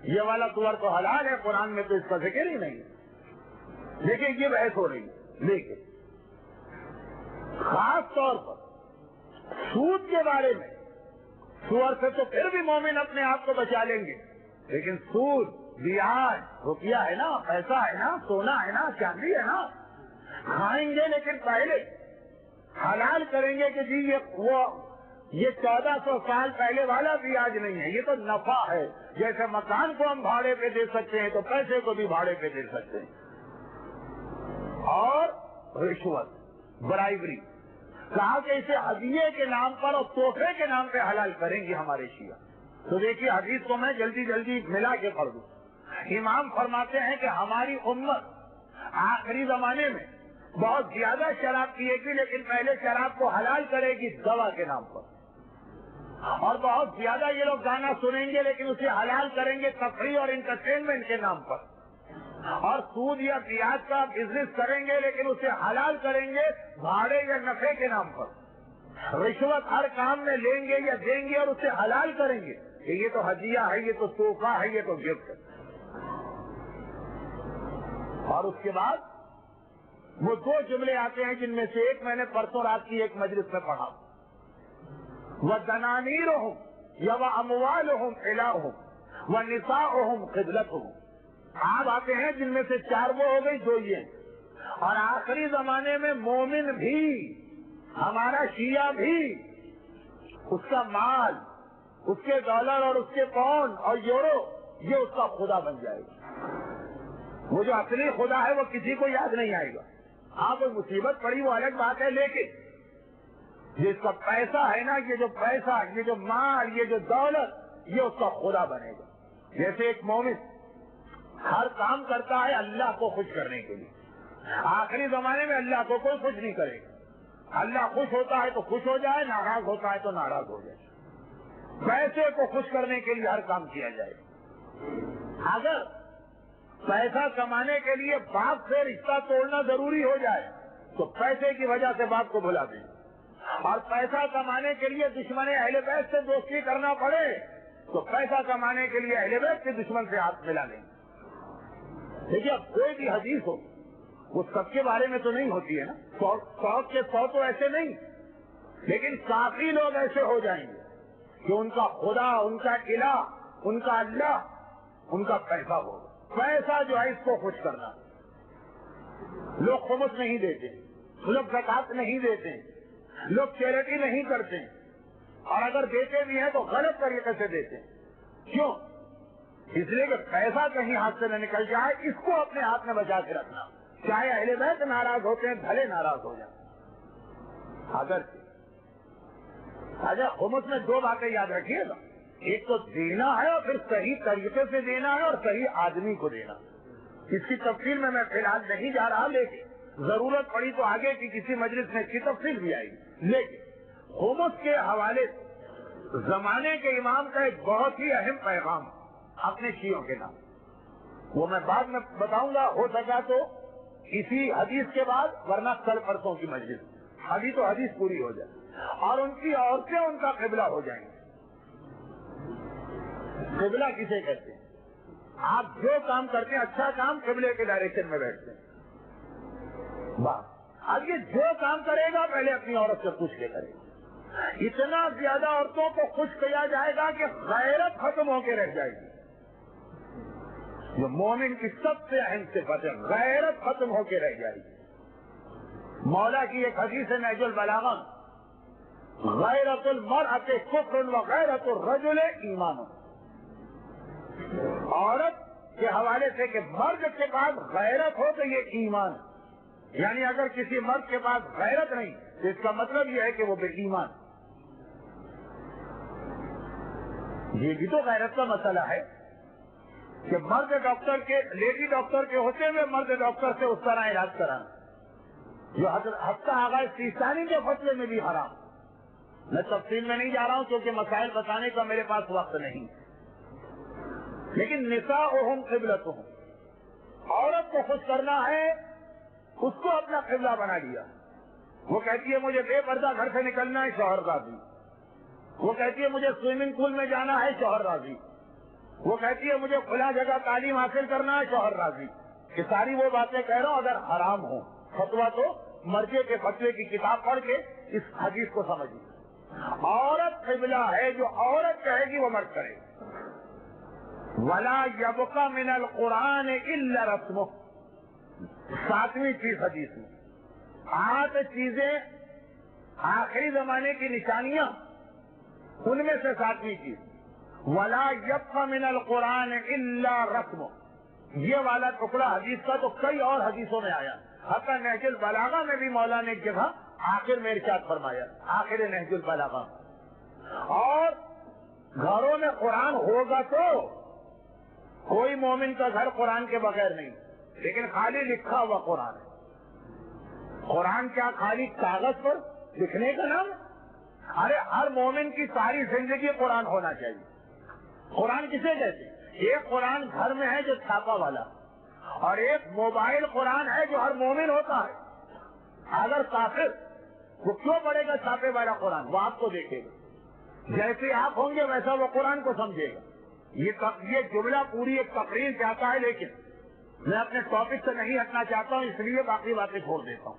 یہ والا سور تو حلال ہے, قرآن میں تو اس کا ذکر ہی نہیں. لیکن یہ بحث ہو رہی ہے. لیکن خاص طور پر سود کے بارے میں, سور سے تو پھر بھی مومن اپنے آپ کو بچا لیں گے, لیکن سود, بیاج, روپیہ ہے نا, پیسہ ہے نا, سونا ہے نا, چاندی ہے نا, کھائیں گے لیکن پہلے حلال کریں گے کہ جی یہ 1400 سال پہلے والا بیاج نہیں ہے, یہ تو نفع ہے. جیسے مکان کو ہم بھاڑے پہ دے سکتے ہیں تو پیسے کو بھی بھاڑے پہ دے سکتے ہیں. اور رشوت, برائبری, کہا کہ اسے ہدیے کے نام پر اور تحفے کے نام پہ حلال کریں گے ہمارے شیعہ. تو دیکھیے حدیث کو میں جلدی جلدی ملا کے پڑھ دوں. امام فرماتے ہیں کہ ہماری امت آخری زمانے میں بہت زیادہ شراب پیے گی، لیکن پہلے شراب کو حلال کرے گی دوا کے نام پر. اور بہت زیادہ یہ لوگ گانا سنیں گے، لیکن اسے حلال کریں گے تفریح اور انٹرٹینمنٹ کے نام پر. اور سود یا بیاج کا بزنس کریں گے، لیکن اسے حلال کریں گے بھاڑے یا نفے کے نام پر. رشوت ہر کام میں لیں گے یا دیں گے اور اسے حلال کریں گے کہ یہ تو ہدیہ ہے، یہ تو تحفہ ہے، یہ تو گفٹ ہے. اور اس کے بعد وہ دو جملے آتے ہیں جن میں سے ایک میں نے پرسوں رات کی ایک مجلس میں پڑھا، وَدَنَانِيرُهُمْ وَأَمْوَالُهُمْ إِلَٰهُهُمْ وَنِسَاؤُهُمْ قِبْلَتُهُمْ. آپ آتے ہیں جن میں سے چار وہ ہو گئی، دو یہ. اور آخری زمانے میں مومن بھی، ہمارا شیعہ بھی، اس کا مال، اس کے ڈالر اور اس کے پاؤنڈ اور یورو یہ اس کا خدا بن جائے گا. وہ جو اصلی خدا ہے وہ کسی کو یاد نہیں آئے گا. ہاں کوئی مصیبت پڑی وہ الگ بات ہے، لیکن جس کا پیسہ ہے نا، یہ جو پیسہ، یہ جو مال، یہ جو دولت، یہ اس کا خدا بنے گا. جیسے ایک مومن ہر کام کرتا ہے اللہ کو خوش کرنے کے لیے، آخری زمانے میں اللہ کو کوئی خوش نہیں کرے گا. اللہ خوش ہوتا ہے تو خوش ہو جائے، ناراض ہوتا ہے تو ناراض ہو جائے. پیسے کو خوش کرنے کے لیے ہر کام کیا جائے. اگر پیسہ کمانے کے لیے باپ سے رشتہ توڑنا ضروری ہو جائے تو پیسے کی وجہ سے باپ کو بھلا دیں. اور پیسہ کمانے کے لیے دشمن اہل بیت سے دوستی کرنا پڑے تو پیسہ کمانے کے لیے اہل بیت کے دشمن سے ہاتھ ملا لیں. دیکھیے اب کوئی بھی حدیث ہو وہ سب کے بارے میں تو نہیں ہوتی ہے نا، 100 کے 100 تو ایسے نہیں، لیکن کافی لوگ ایسے ہو جائیں گے کہ ان کا خدا، ان کا الہ، ان کا اللہ، ان کا پیسہ ہوگا. پیسہ جو ہے اس کو خوش کرنا. لوگ خمس نہیں دیتے، لوگ زکات نہیں دیتے، لوگ چیریٹی نہیں کرتے، اور اگر دیتے بھی ہیں تو غلط طریقے سے دیتے. کیوں؟ اس لیے کہ پیسہ کہیں ہاتھ سے نہ نکل جائے، اس کو اپنے ہاتھ میں بچا کے رکھنا. چاہے اہل بیت ناراض ہوتے ہیں، بھلے ناراض ہو جائیں. اگر خمس میں دو باتیں یاد رکھیے گا، ایک تو دینا ہے اور پھر صحیح طریقے سے دینا ہے اور صحیح آدمی کو دینا. اس کی تفصیل میں فی الحال نہیں جا رہا، لیکن ضرورت پڑی تو آگے کی کسی مجلس میں اس کی تفصیل بھی آئے گی. لیکن خمس کے حوالے زمانے کے امام کا ایک بہت ہی اہم پیغام اپنے شیعوں کے نام، وہ میں بعد میں بتاؤں گا، ہو سکا تو اسی حدیث کے بعد، ورنہ کل پرسوں کی مجلس. ابھی تو حدیث پوری ہو جائے اور ان کی عورتیں ان کا قبلہ ہو جائیں گی. قبلہ کسے کہتے ہیں؟ آپ جو کام کرتے ہیں اچھا کام قبلے کے ڈائریکشن میں بیٹھتے ہیں. بس اب یہ جو کام کرے گا پہلے اپنی عورت سے پوچھ کے کرے گا. اتنا زیادہ عورتوں کو خوش کیا جائے گا کہ غیرت ختم ہو کے رہ جائے گی. جو مومن کی سب سے اہم صفت ہے، غیرت ختم ہو کے رہ جائے گی. مولا کی ایک حدیث ہے نہج البلاغہ، غیرت المرأۃ کفر وغیرت الرجل ایمان. عورت کے حوالے سے کہ مرد کے پاس غیرت ہو تو یہ ایمان، یعنی اگر کسی مرد کے پاس غیرت نہیں تو اس کا مطلب یہ ہے کہ وہ بے ایمان. یہ بھی تو غیرت کا مسئلہ ہے کہ مرد ڈاکٹر کے، لیڈی ڈاکٹر کے ہوتے ہوئے مرد ڈاکٹر سے اس طرح علاج کرانا، جو حتیٰ آغا سیستانی کے فتوے میں بھی حرام. میں تفصیل میں نہیں جا رہا ہوں کیونکہ مسائل بتانے کا میرے پاس وقت نہیں. لیکن نساؤہم قبلتہم، عورت کو خوش کرنا ہے، اس کو اپنا قبلہ بنا لیا. وہ کہتی ہے مجھے بے پردہ گھر سے نکلنا ہے، شوہر راضی. وہ کہتی ہے مجھے سوئمنگ پول میں جانا ہے، شوہر راضی. وہ کہتی ہے مجھے کھلا جگہ تعلیم حاصل کرنا ہے، شوہر راضی. کہ ساری وہ باتیں کہہ رہا ہوں اگر حرام ہو. فتویٰ تو مرجع کے فتوے کی کتاب پڑھ کے اس حدیث کو سمجھیے. عورت قبلہ ہے، جو عورت کہے گی وہ مرد کرے. وَلَا يَبْقَ مِنَ الْقُرْآنِ إِلَّا رَسْمُهُ. 7ویں چیز حدیث میں 8 چیزیں آخری زمانے کی نشانیاں، ان میں سے 7ویں چیز وَلَا يَبْقَ مِنَ الْقُرْآنِ إِلَّا رَسْمُهُ. یہ والا ٹکڑا حدیث کا تو کئی اور حدیثوں میں آیا. حتیٰ نہج البلاغہ میں بھی مولا نے ایک جگہ آخر میں ارشاد فرمایا، آخر نہج البلاغہ. اور گھروں میں قرآن ہوگا تو کوئی مومن کا گھر قرآن کے بغیر نہیں، لیکن خالی لکھا ہوا قرآن ہے۔ قرآن کیا خالی کاغذ پر لکھنے کا نام ہے؟ ارے ہر مومن کی ساری زندگی قرآن ہونا چاہیے۔ قرآن کسے کہتے ہیں؟ ایک قرآن گھر میں ہے جو چھاپا والا، اور ایک موبائل قرآن ہے جو ہر مومن ہوتا ہے۔ اگر کافر وہ کیوں پڑھے گا چھاپے والا قرآن؟ وہ آپ کو دیکھے گا، جیسے آپ ہوں گے ویسا وہ قرآن کو سمجھے گا۔ یہ جملہ پوری ایک تقریر چاہتا ہے، لیکن میں اپنے ٹاپک سے نہیں ہٹنا چاہتا ہوں، اس لیے باقی باتیں چھوڑ دیتا ہوں۔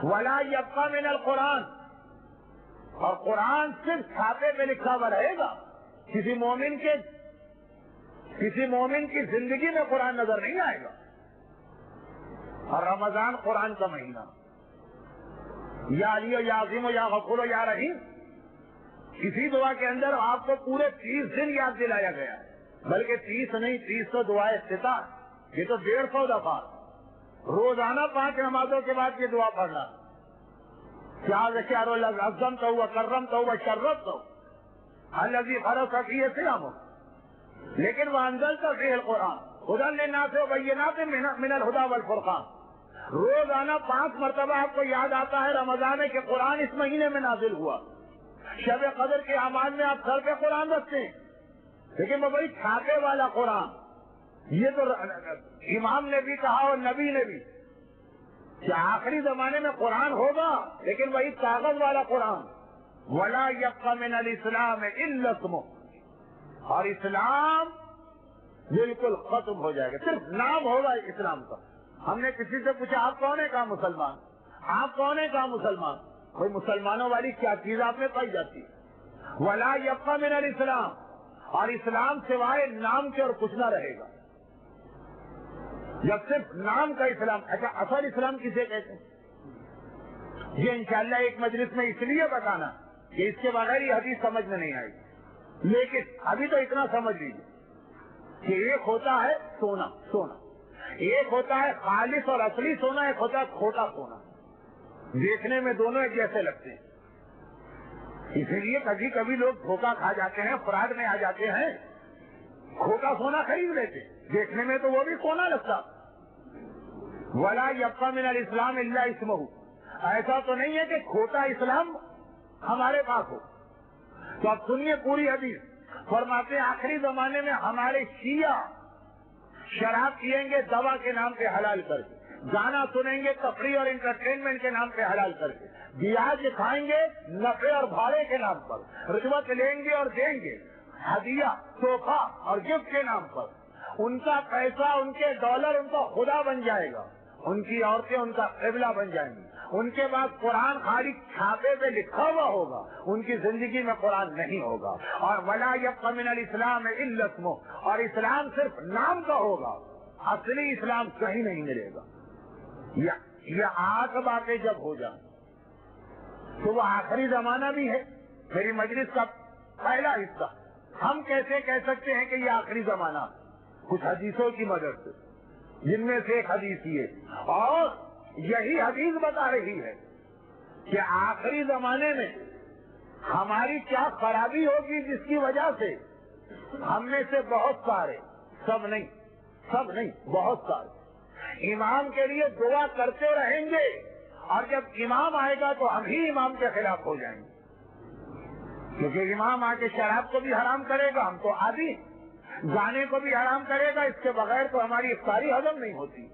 وَلَا يَبْقَى مِنَ الْقُرْآنِ، اور قرآن صرف چھاپے پہ لکھا ہوا رہے گا، کسی مومن کی زندگی میں قرآن نظر نہیں آئے گا۔ اور رمضان قرآن کا مہینہ، یا علی یا عظیم یا غفور یا رحیم، کسی دعا کے اندر آپ کو پورے 30 دن یاد دلایا گیا ہے، بلکہ 30 نہیں 300 دعائیں استطاعت، یہ تو 150 دفعہ روزانہ 5 نمازوں کے بعد یہ دعا پڑھنا۔ کیا ذکر اللہ عظم تو ہوا کرم تو ہوا شرف تو الذی فرض فیہ صیام، لیکن وانزلت فیہ القرآن ہدی للناس وبینات من الہدی والفرقان۔ روزانہ 5 مرتبہ آپ کو یاد آتا ہے رمضان میں کہ قرآن اس مہینے میں نازل ہوا۔ شب قدر کے اعمال میں آپ سر پہ قرآن رکھتے ہیں، لیکن وہ وہی چھاپے والا قرآن، یہ تو امام نے بھی کہا اور نبی نے بھی کہ آخری زمانے میں قرآن ہوگا، لیکن وہی کاغذ والا قرآن۔ وَلَا يَبْقَى مِنَ الْإِسْلَامِ إِلَّا اسْمُهُ، اور اسلام بالکل ختم ہو جائے گا، صرف نام ہوگا اسلام کا۔ ہم نے کسی سے پوچھا آپ کون ہے؟ کہا مسلمان۔ آپ کون ہے؟ کہا مسلمان۔ کوئی مسلمانوں والی کیا چیز آپ میں پائی جاتی ہے؟ وَلَا يَبْقَى مِنَ الْإِسْلَامِ، اور اسلام سوائے نام کے اور کچھ نہ رہے گا، جب صرف نام کا اسلام۔ اچھا اصل اسلام کسے کہتے ہیں؟ یہ انشاءاللہ ایک مجلس میں اس لیے بتانا کہ اس کے بغیر یہ حدیث سمجھ میں نہیں آئی، لیکن ابھی تو اتنا سمجھ لیجیے کہ ایک ہوتا ہے سونا، ایک ہوتا ہے خالص اور اصلی سونا، ایک ہوتا ہے کھوٹا سونا۔ دیکھنے میں دونوں ایک جیسے لگتے ہیں، اسی لیے کبھی کبھی لوگ دھوکہ کھا جاتے ہیں، فراڈ میں آ جاتے ہیں، کھوٹا سونا خرید لیتے، دیکھنے میں تو وہ بھی سونا لگتا۔ وَلَا يَبْقَى مِنَ الْإِسْلَامِ إِلَّا اسْمُهُ، ایسا تو نہیں ہے کہ کھوٹا اسلام ہمارے پاس ہو۔ تو اب سنیے پوری حدیث، فرماتے ہیں آخری زمانے میں ہمارے شیعہ شراب پیئیں گے دوا کے نام پہ حلال کر کے، گانا سنیں گے تفریح اور انٹرٹینمنٹ کے نام پہ حلال کر کے، بیاج کھائیں گے نفع اور بھاڑے کے نام پر، رشوت لیں گے اور دیں گے، ہدیہ تحفہ اور گفٹ کے نام پر۔ ان کا پیسہ، ان کے ڈالر ان کا خدا بن جائے گا، ان کی عورتیں ان کا قبلہ بن جائیں گی۔ ان کے بعد قرآن خالی چھاپے پہ لکھا ہوا ہوگا، ان کی زندگی میں قرآن نہیں ہوگا۔ اور وَلَا يَبْقَى مِنَ الْإِسْلَامِ إِلَّا اسْمُهُ، اور اسلام صرف نام کا ہوگا، اصلی اسلام کہیں نہیں ملے گا۔ یہ 8 باتیں جب ہو جائیں تو وہ آخری زمانہ بھی ہے۔ میری مجلس کا پہلا حصہ ہم کیسے کہہ سکتے ہیں کہ یہ آخری زمانہ؟ کچھ حدیثوں کی مدد سے، جن میں سے ایک حدیث یہ، اور یہی حدیث بتا رہی ہے کہ آخری زمانے میں ہماری کیا خرابی ہوگی، جس کی وجہ سے ہم میں سے بہت سارے، سب نہیں بہت سارے امام کے لیے دعا کرتے رہیں گے، اور جب امام آئے گا تو ہم ہی امام کے خلاف ہو جائیں گے، کیونکہ امام آ کے شراب کو بھی حرام کرے گا، ہم تو عادی، گانے کو بھی حرام کرے گا، اس کے بغیر تو ہماری افطاری ہضم نہیں ہوتی،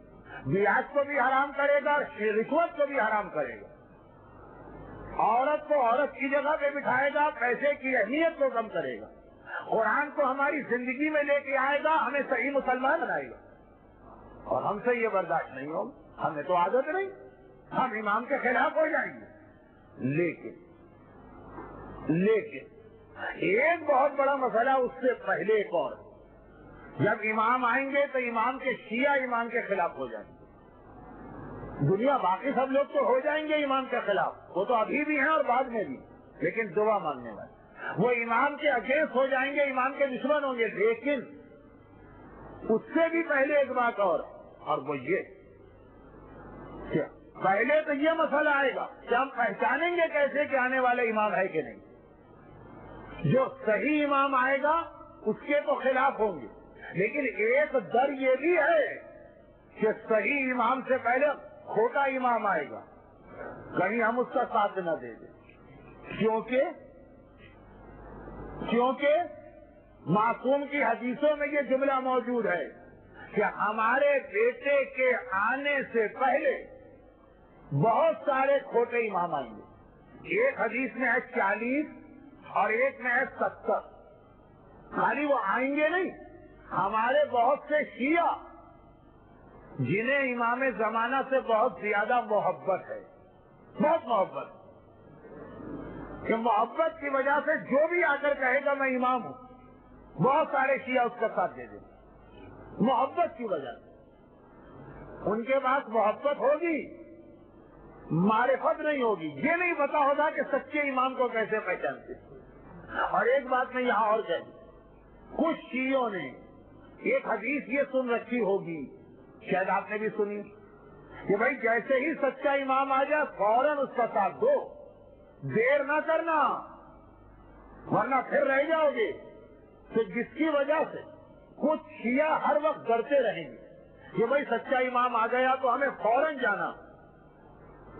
بیاج کو بھی حرام کرے گا، رشوت کو بھی حرام کرے گا، عورت کو عورت کی جگہ پہ بٹھائے گا، پیسے کی اہمیت کو کم کرے گا، قرآن کو ہماری زندگی میں لے کے آئے گا، ہمیں صحیح مسلمان بنائے گا، اور ہم سے یہ برداشت نہیں ہوگا، ہمیں تو عادت نہیں، ہم امام کے خلاف ہو جائیں گے۔ لیکن ایک بہت بڑا مسئلہ اس سے پہلے ایک اور، جب امام آئیں گے تو امام کے شیعہ امام کے خلاف ہو جائیں گے۔ دنیا باقی سب لوگ تو ہو جائیں گے امام کے خلاف، وہ تو ابھی بھی ہیں اور بعد میں بھی، لیکن دعا مانگنے والے وہ امام کے اگینسٹ ہو جائیں گے، امام کے دشمن ہوں گے۔ لیکن اس سے بھی پہلے ایک بات اور وہ یہ کہ پہلے تو یہ مسئلہ آئے گا کہ ہم پہچانیں گے کیسے کہ آنے والا امام ہے کہ نہیں۔ جو صحیح امام آئے گا اس کے تو خلاف ہوں گے، لیکن ایک ڈر یہ بھی ہے کہ صحیح امام سے پہلے کھوٹا امام آئے گا، کہیں ہم اس کا ساتھ نہ دے دیں، کیونکہ معصوم کی حدیثوں میں یہ جملہ موجود ہے کہ ہمارے بیٹے کے آنے سے پہلے بہت سارے کھوٹے امام آئیں گے۔ ایک حدیث میں ہے 40 اور ایک میں ہے 70۔ خالی وہ آئیں گے نہیں، ہمارے بہت سے شیعہ جنہیں امام زمانہ سے بہت زیادہ محبت ہے، بہت محبت، کہ محبت کی وجہ سے جو بھی آ کر کہے گا میں امام ہوں، بہت سارے شیعہ اس کا ساتھ دے دیں، محبت کی وجہ سے۔ ان کے پاس محبت ہوگی، معرفت نہیں ہوگی، یہ نہیں پتا ہوگا کہ سچے امام کو کیسے پہچانتے۔ اور ایک بات میں یہاں اور کہہ دوں، کچھ شیعوں نے ایک حدیث یہ سن رکھی ہوگی، شاید آپ نے بھی سنی، کہ بھائی جیسے ہی سچا امام آ جائے فوراً اس کا ساتھ دو، دیر نہ کرنا ورنہ پھر رہ جاؤ گے۔ تو جس کی وجہ سے کچھ شیعہ ہر وقت ڈرتے رہیں گے کہ بھائی سچا امام آ گیا تو ہمیں فوراً جانا،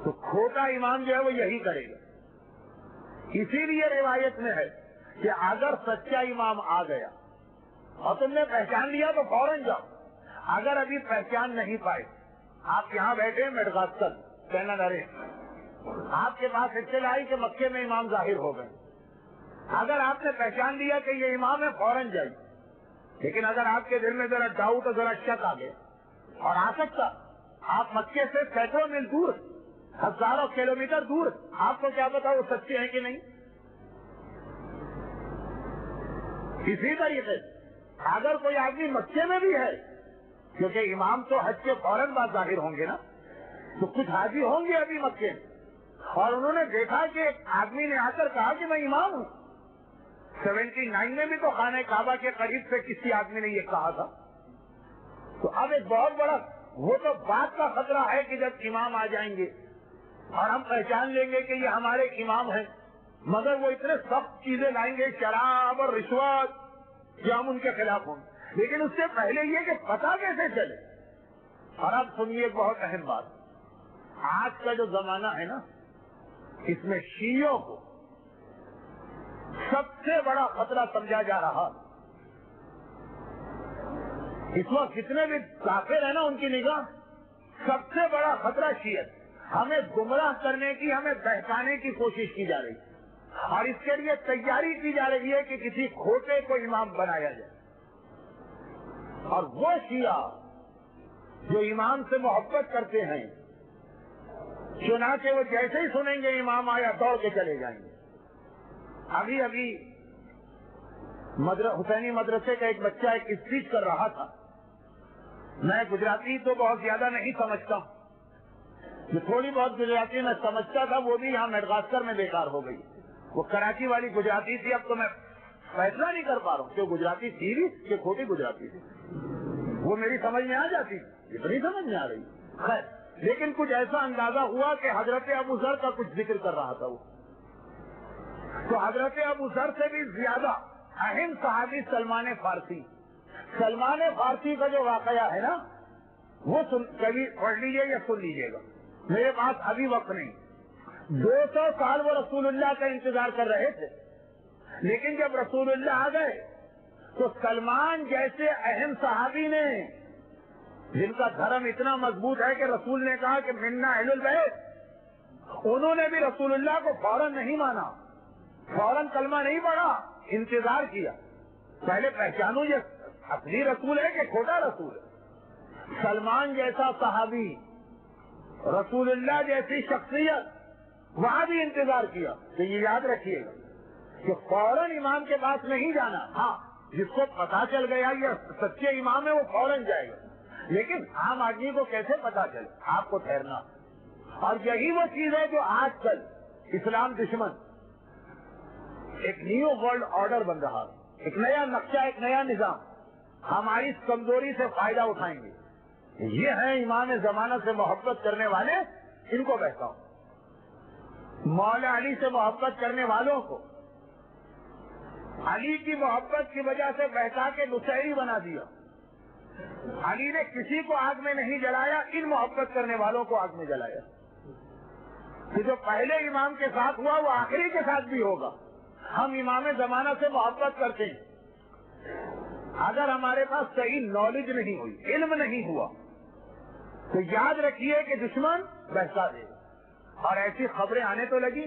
تو کھوٹا امام جو ہے وہ یہی کرے گا۔ اسی لیے روایت میں ہے کہ اگر سچا امام آ گیا اور تم نے پہچان لیا تو فوراً جاؤ، اگر ابھی پہچان نہیں پائے، آپ یہاں بیٹھے میڈغاسکر کہنا ڈرے، آپ کے پاس اطلاع آئی کہ مکے میں امام ظاہر ہو گئے، اگر آپ نے پہچان لیا کہ یہ امام ہے فوراً جائیے۔ لیکن اگر آپ کے دل میں ذرا ڈاؤٹ اور ذرا شک آ گیا، اور آ سکتا، آپ مکے سے سینکڑوں میل دور، ہزاروں کلومیٹر دور، آپ کو کیا پتا وہ سچے ہیں کہ نہیں۔ اسی طریقے سے اگر کوئی آدمی مکے میں بھی ہے، کیونکہ امام تو حج کے فوراً بعد ظاہر ہوں گے نا، تو کچھ حاجی ہوں گے ابھی مکے میں، اور انہوں نے دیکھا کہ ایک آدمی نے آ کر کہا کہ میں امام ہوں۔ 79 میں بھی تو خانہ کعبہ کے قریب سے کسی آدمی نے یہ کہا تھا۔ تو اب ایک بہت بڑا، وہ تو بات کا خطرہ ہے کہ جب امام آ جائیں گے اور ہم پہچان لیں گے کہ یہ ہمارے امام ہیں، مگر وہ اتنے سخت چیزیں لائیں گے، شراب اور رشوت، کہ ہم ان کے خلاف ہوں گے۔ لیکن اس سے پہلے یہ کہ پتہ کیسے چلے۔ اور اب سنیے ایک بہت اہم بات، آج کا جو زمانہ ہے نا، اس میں شیعوں کو سب سے بڑا خطرہ سمجھا جا رہا۔ اس وقت جتنے بھی کافر ہیں نا، ان کی نگاہ سب سے بڑا خطرہ شیعت، ہمیں گمراہ کرنے کی، ہمیں بہکانے کی کوشش کی جا رہی ہے، اور اس کے لیے تیاری کی جا رہی ہے کہ کسی کھوٹے کو امام بنایا جائے۔ اور وہ شیعہ جو امام سے محبت کرتے ہیں، چنانچہ وہ جیسے ہی سنیں گے امام آیا دوڑ کے چلے جائیں گے۔ ابھی حسینی مدرسے کا ایک بچہ ایک اسپیچ کر رہا تھا، میں گجراتی تو بہت زیادہ نہیں سمجھتا ہوں، جو تھوڑی بہت گجراتی میں سمجھتا تھا وہ بھی یہاں میڈغاسکر میں بیکار ہو گئی۔ وہ کراچی والی گجراتی تھی، اب تو میں فیصلہ نہیں کر پا رہا ہوں کہ وہ گجراتی تھی بھی کہ کھوٹی گجراتی تھی، وہ میری سمجھ میں آ جاتی، اتنی سمجھ میں آ رہی خیر، لیکن کچھ ایسا اندازہ ہوا کہ حضرت ابو ذر کا کچھ ذکر کر رہا تھا وہ، تو حضرت ابو ذر سے بھی زیادہ اہم صحابی سلمان فارسی کا جو واقعہ ہے نا، وہ کبھی پڑھ لیجیے یا سن لیجیے گا، میرے پاس ابھی وقت نہیں۔ 200 سال وہ رسول اللہ کا انتظار کر رہے تھے، لیکن جب رسول اللہ آ گئے تو سلمان جیسے اہم صحابی نے، جن کا دھرم اتنا مضبوط ہے کہ رسول نے کہا کہ منا اہل البیت، انہوں نے بھی رسول اللہ کو فوراً نہیں مانا، فوراً کلمہ نہیں پڑھا، انتظار کیا، پہلے پہچانو یہ اصلی رسول ہے کہ کھوٹا رسول ہے۔ سلمان جیسا صحابی، رسول اللہ جیسی شخصیت، وہاں بھی انتظار کیا۔ تو یہ یاد رکھیے گا کہ فوراً امام کے پاس نہیں جانا، ہاں جس کو پتا چل گیا یہ سچے امام ہے وہ فوراً جائے گا، لیکن عام آدمی کو کیسے پتا چلے؟ آپ کو ٹھہرنا۔ اور یہی وہ چیز ہے جو آج کل اسلام دشمن ایک نیو ورلڈ آرڈر بن رہا ہے، ایک نیا نقشہ، ایک نیا نظام، ہماری اس کمزوری سے فائدہ اٹھائیں گے۔ یہ ہیں امام زمانہ سے محبت کرنے والے، ان کو بہکاؤ۔ مولا علی سے محبت کرنے والوں کو علی کی محبت کی وجہ سے بہتا کے نصیری بنا دیا. علی نے کسی کو آگ میں نہیں جلایا, ان محبت کرنے والوں کو آگ میں جلایا. کہ جو پہلے امام کے ساتھ ہوا وہ آخری کے ساتھ بھی ہوگا. ہم امام زمانہ سے محبت کرتے ہیں. اگر ہمارے پاس صحیح نالج نہیں ہوئی, علم نہیں ہوا, تو یاد رکھیے کہ دشمن بہتا دے. اور ایسی خبریں آنے تو لگی.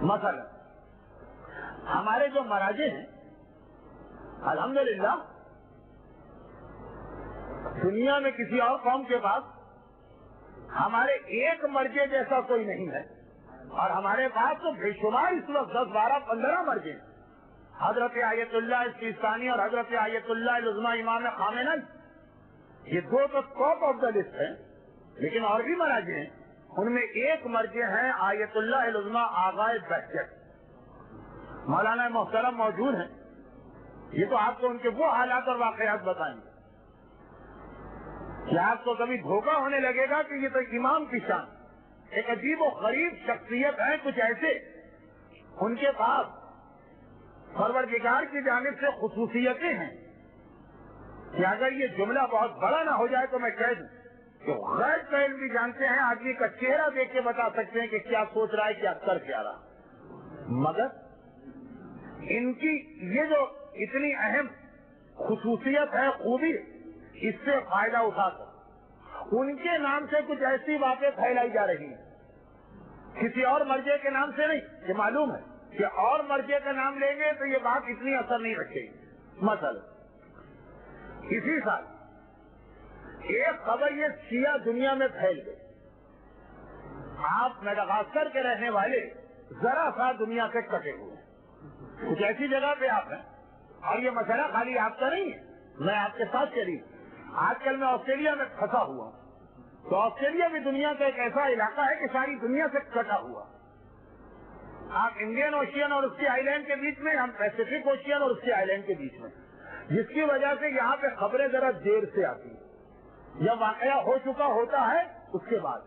مثلا ہمارے جو مراجع ہیں الحمدللہ دنیا میں کسی اور قوم کے پاس ہمارے ایک مرجع جیسا کوئی نہیں ہے, اور ہمارے پاس تو بے شمار اس وقت 10, 12, 15 مرجع ہیں. حضرت آیت اللہ سیستانی اور حضرت آیت اللہ العظمی امام خامنئی, یہ دو تو ٹاپ آف دا لسٹ ہیں. لیکن اور بھی مراجع ہیں, ان میں ایک مرجع ہیں آیت اللہ العظمی آغائے بہجت. مولانا محترم موجود ہیں, یہ تو آپ کو ان کے وہ حالات اور واقعات بتائیں گے کہ آپ کو کبھی دھوکہ ہونے لگے گا کہ یہ تو امام کی شان. ایک عجیب و غریب شخصیت ہے, کچھ ایسے ان کے پاس پروردگار کی جانب سے خصوصیتیں ہیں کہ اگر یہ جملہ بہت بڑا نہ ہو جائے تو میں کہہ دوں کہ غیر کا علم بھی جانتے ہیں, آدمی کا چہرہ دیکھ کے بتا سکتے ہیں کہ کیا سوچ رہا ہے, کیا کر کیا رہا. مگر ان کی یہ جو اتنی اہم خصوصیت ہے, خوبی, اس سے فائدہ اٹھا کر ان کے نام سے کچھ ایسی باتیں پھیلائی جا رہی ہیں, کسی اور مرجع کے نام سے نہیں. یہ معلوم ہے کہ اور مرجع کا نام لیں گے تو یہ بات اتنی اثر نہیں رکھے گی. مثلا اسی سال ایک خبر یہ شیعہ دنیا میں پھیل گئی. آپ میڈغاسکر کے رہنے والے ذرا سا دنیا سے کٹے ہوئے ہیں, کچھ ایسی جگہ پہ آپ ہیں, اور یہ مسئلہ خالی آپ کا نہیں ہے, میں آپ کے ساتھ چلی. آج کل میں آسٹریلیا میں پھنسا ہوا ہوں, تو آسٹریلیا بھی دنیا کا ایک ایسا علاقہ ہے کہ ساری دنیا سے کٹا ہوا. آپ انڈین اوشین اور اس کے آئی لینڈ کے بیچ میں, ہم پیسیفک اوشین اور اس کے آئی لینڈ کے بیچ میں, جس کی وجہ سے یہاں پہ خبریں ذرا دیر سے آتی ہیں. جب واقعہ ہو چکا ہوتا ہے اس کے بعد,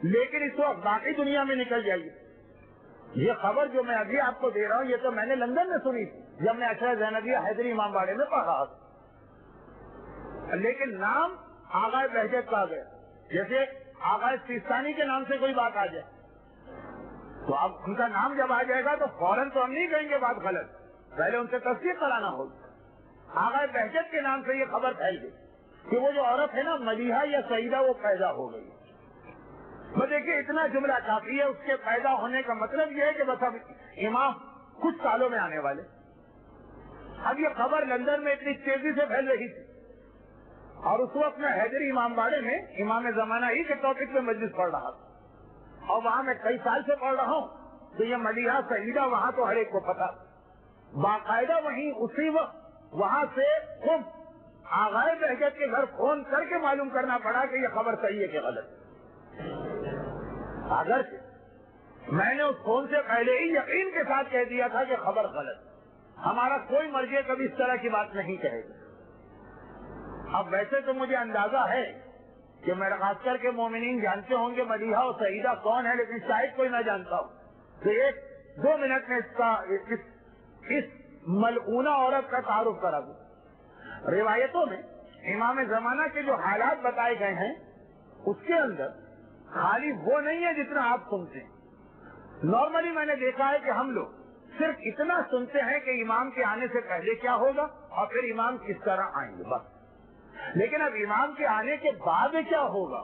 لیکن اس وقت باقی دنیا میں نکل جائیے. یہ خبر جو میں ابھی آپ کو دے رہا ہوں یہ تو میں نے لندن میں سنی تھی جب میں اشرف زینبیہ حیدری امام باڑے میں پڑھ رہا تھا. لیکن نام آغائے بہجت کا گیا. جیسے آغائے سیستانی کے نام سے کوئی بات آ جائے تو اب ان کا نام جب آ جائے گا تو فوراً تو ہم نہیں کہیں گے بات غلط, پہلے ان سے تصدیق کرانا ہوگا. آغائے بہجت کے نام سے یہ خبر پھیل گئی کہ وہ جو عورت ہے نا ملیحہ یا سعیدہ, وہ پیدا ہو گئی. میں دیکھیے اتنا جملہ کافی ہے. اس کے پیدا ہونے کا مطلب یہ ہے کہ بس اب امام کچھ سالوں میں آنے والے. اب یہ خبر لندن میں اتنی تیزی سے پھیل رہی تھی, اور اس وقت میں حیدری امام باڑے میں امام زمانہ ہی کے ٹاپک پہ مجلس پڑھ رہا تھا, اور وہاں میں کئی سال سے پڑھ رہا ہوں. تو یہ ملیحہ سعیدہ وہاں تو ہر ایک کو پتا, باقاعدہ وہیں اسی وقت وہاں سے خود آغائے بہجت کے گھر فون کر کے معلوم کرنا پڑا کہ یہ خبر صحیح ہے کہ غلط. اگر میں نے اس فون سے پہلے ہی یقین کے ساتھ کہہ دیا تھا کہ خبر غلط, ہمارا کوئی مرجع کبھی اس طرح کی بات نہیں کہے گا. اب ویسے تو مجھے اندازہ ہے کہ میڈغاسکر کے مومنین جانتے ہوں گے ملیحہ اور سعیدہ کون ہے, لیکن شاید کوئی نہ جانتا ہو. تو 1-2 منٹ میں اس ملعونہ عورت کا تعارف کرا دوں. روایتوں میں امام زمانہ کے جو حالات بتائے گئے ہیں اس کے اندر خالی وہ نہیں ہے جتنا آپ سنتے ہیں. نارملی میں نے دیکھا ہے کہ ہم لوگ صرف اتنا سنتے ہیں کہ امام کے آنے سے پہلے کیا ہوگا اور پھر امام کس طرح آئیں گے, بس. لیکن اب امام کے آنے کے بعد کیا ہوگا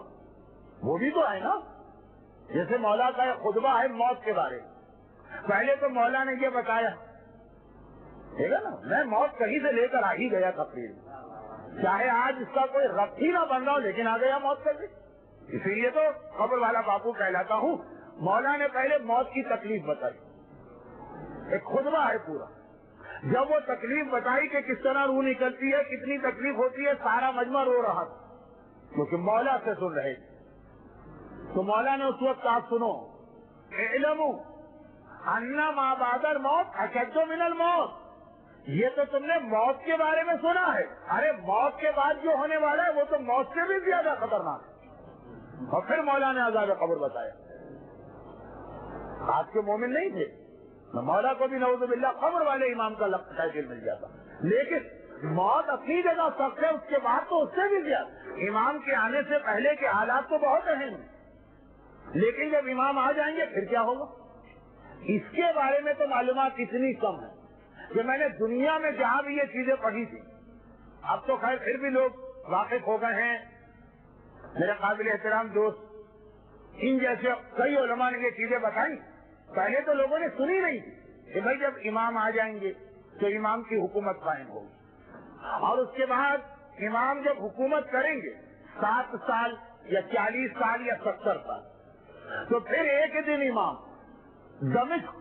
وہ بھی تو ہے نا. جیسے مولا کا ایک خطبہ ہے موت کے بارے میں, پہلے تو مولا نے یہ بتایا, ٹھیک ہے نا, میں موت کہیں سے لے کر آ ہی گیا تقریر میں, چاہے آج اس کا کوئی ربط ہی نہ بن رہا ہو, لیکن آ گیا موت کر دی. اسی لیے تو قبر والا باپو کہلاتا ہوں. مولا نے پہلے موت کی تکلیف بتائی, ایک خطبہ ہے پورا. جب وہ تکلیف بتائی کہ کس طرح روح نکلتی ہے, کتنی تکلیف ہوتی ہے, سارا مجمع رو رہا تھا کیونکہ مولا سے سن رہے تھے. تو مولا نے اس وقت کہا سنو, اعلموا ان ما بعد الموت اشد من الموت. یہ تو تم نے موت کے بارے میں سنا ہے, ارے موت کے بعد جو ہونے والا ہے وہ تو موت سے بھی زیادہ خطرناک ہے. اور پھر مولا نے عذاب قبر بتایا. آپ کے مومن نہیں تھے, مولا کو بھی نعوذ باللہ قبر والے امام کا ٹائٹل مل جاتا، لیکن موت اپنی جگہ سخت ہے، اس کے بعد تو اس سے بھی زیادہ۔ امام کے آنے سے پہلے کے حالات تو بہت اہم ہیں، لیکن جب امام آ جائیں گے پھر کیا ہوگا، اس کے بارے میں تو معلومات اتنی کم ہے کہ میں نے دنیا میں جہاں بھی یہ چیزیں پڑھی تھی، اب تو خیر پھر بھی لوگ واقف ہو گئے ہیں، میرے قابل احترام دوست ان جیسے کئی علماء نے یہ چیزیں بتائی، پہلے تو لوگوں نے سنی نہیں تھی کہ بھائی جب امام آ جائیں گے تو امام کی حکومت قائم ہوگی، اور اس کے بعد امام جب حکومت کریں گے 7 سال یا 40 سال یا 70 سال، تو پھر ایک دن امام دمشق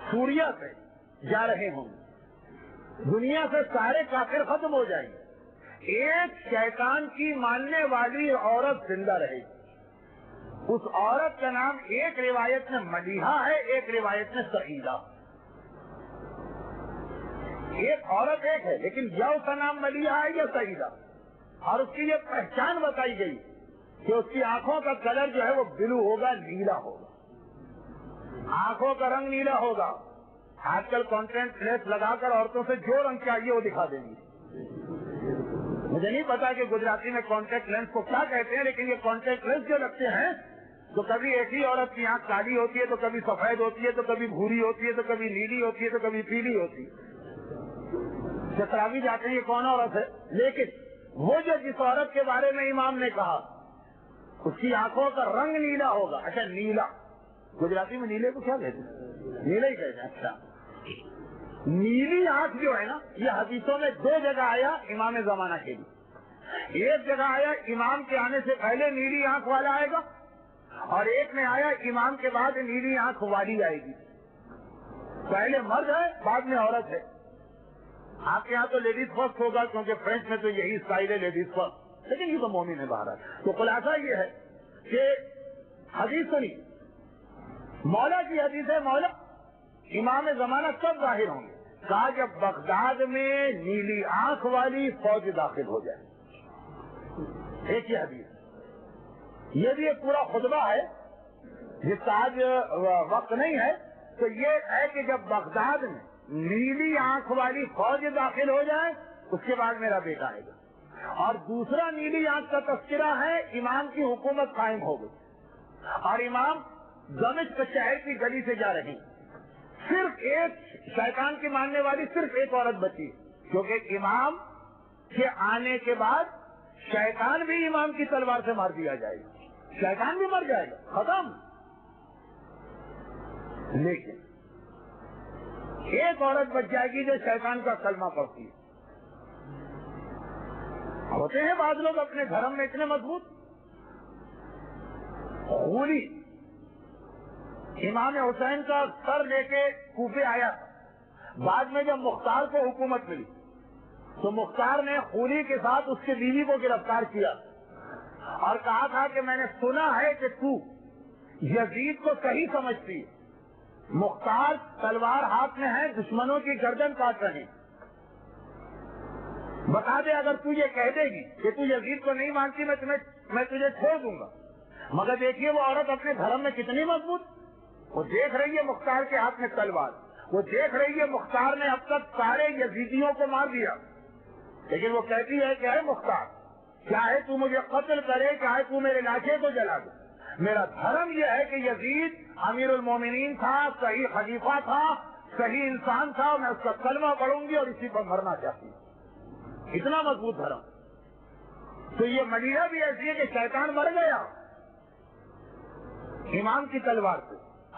سوریا سے جا رہے ہوں گے، دنیا سے سارے کافر ختم ہو جائیں گے، ایک شیطان کی ماننے والی عورت زندہ رہے گی، اس عورت کا نام ایک روایت میں ملیحہ ہے، ایک روایت میں سعیدہ، ایک عورت ایک ہے لیکن یا اس کا نام ملیحہ ہے یا سعیدہ، اور اس کی یہ پہچان بتائی گئی کہ اس کی آنکھوں کا کلر جو ہے وہ بلو ہوگا، نیلا ہوگا، آنکھوں کا رنگ نیلا ہوگا، آج کل کانٹیکٹ لینس لگا کر عورتوں سے جو رنگ چاہیے وہ دکھا دیں گی، مجھے نہیں پتا کہ گجراتی میں کانٹیکٹ لینس کو کیا کہتے ہیں، لیکن یہ کانٹیکٹ لینس جو لگتے ہیں تو کبھی ایک ہی عورت کی آنکھ کالی ہوتی ہے، تو کبھی سفید ہوتی ہے، تو کبھی بھوری ہوتی ہے، تو کبھی نیلی ہوتی ہے، تو کبھی پیلی ہوتی ہے، چتراوی جاتے ہیں یہ کون عورت ہے، لیکن وہ جو جس عورت کے بارے میں امام نے کہا اس کی آنکھوں کا رنگ نیلا ہوگا، اچھا نیلا، گجراتی میں نیلے کو کیا کہتے ہیں، نیلا ہی کہتے ہیں، اچھا نیلی آنکھ جو ہے نا، یہ حدیثوں میں 2 جگہ آیا امام زمانہ کے لیے، ایک جگہ آیا امام کے آنے سے پہلے نیلی آنکھ والا آئے گا، اور ایک میں آیا امام کے بعد نیلی آنکھ والی آئے گی، پہلے مرد ہے بعد میں عورت ہے، آپ کے یہاں تو لیڈیز فرسٹ ہوگا کیونکہ فرینچ میں تو یہی اسٹائل ہے لیڈیز فرسٹ، لیکن یہ تو مومن ہے باہر، تو خلاصہ یہ ہے کہ حدیث سنی، مولا کی حدیث ہے، مولا امام زمانہ کب ظاہر ہوں گے، کہا جب بغداد میں نیلی آنکھ والی فوج داخل ہو جائے، ایک ہی حدیث، یہ بھی ایک پورا خطبہ ہے جس کا آج وقت نہیں ہے، تو یہ ہے کہ جب بغداد میں نیلی آنکھ والی فوج داخل ہو جائے اس کے بعد میرا بیٹا آئے گا، اور دوسرا نیلی آنکھ کا تذکرہ ہے امام کی حکومت قائم ہو گئی، اور امام دمشق شہر کی گلی سے جا رہے ہیں، صرف ایک شیطان کی ماننے والی صرف ایک عورت بچی، کیونکہ امام کے آنے کے بعد شیطان بھی امام کی تلوار سے مار دیا جائے گا، شیطان بھی مر جائے گا، ختم، لیکن ایک عورت بچ جائے گی جو شیطان کا کلمہ پڑھتی ہے۔ ہوتے ہیں بعض لوگ اپنے دھرم میں اتنے مضبوط، خولی امام حسین کا سر لے کے کوفے آیا، بعد میں جب مختار کو حکومت ملی تو مختار نے خولی کے ساتھ اس کے بیوی کو گرفتار کیا اور کہا تھا کہ میں نے سنا ہے کہ تو یزید کو صحیح سمجھتی ہے، مختار تلوار ہاتھ میں ہے، دشمنوں کی گردن کاٹ رہے ہیں، بتا دے اگر تو یہ کہہ دے گی کہ تو یزید کو نہیں مانتی میں تجھے چھوڑ دوں گا، مگر دیکھیے وہ عورت اپنے دھرم میں کتنی مضبوط، وہ دیکھ رہی ہے مختار کے ہاتھ میں تلوار، وہ دیکھ رہی ہے مختار نے اب تک سارے یزیدیوں کو مار دیا، لیکن وہ کہتی ہے کہ اے مختار، چاہے تو مجھے قتل کرے، چاہے تو میرے لاشے کو جلا دے، میرا دھرم یہ ہے کہ یزید امیر المومنین تھا، صحیح خلیفہ تھا، صحیح انسان تھا، میں اس کا کلمہ پڑھوں گی اور اسی پر مرنا چاہتی ہوں، اتنا مضبوط دھرم۔ تو یہ ملیحہ بھی ایسی ہے کہ شیطان مر گیا امام کی تلوار سے،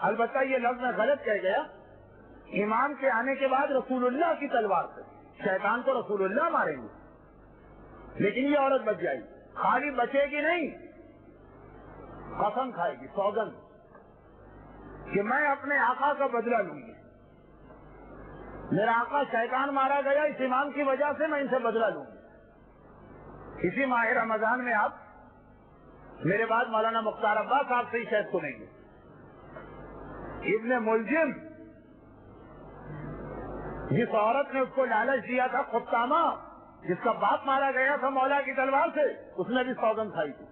البتہ یہ لفظ میں غلط کہہ گیا، امام کے آنے کے بعد رسول اللہ کی تلوار سے، شیطان کو رسول اللہ ماریں گے، لیکن یہ عورت بچ جائے گی، خالی بچے گی نہیں، قسم کھائے گی، سوگند کہ میں اپنے آقا کا بدلہ لوں گی، میرا آقا شیطان مارا گیا اس امام کی وجہ سے، میں ان سے بدلہ لوں گی۔ اسی ماہ رمضان میں آپ میرے بعد مولانا مختار عباس صاحب سے ہی شاید سنیں گے، ابن ملجم جس عورت نے اس کو لالچ دیا تھا، خطامہ جس کا باپ مارا گیا تھا مولا کی تلوار سے، اس نے بھی سوگند کھائی تھی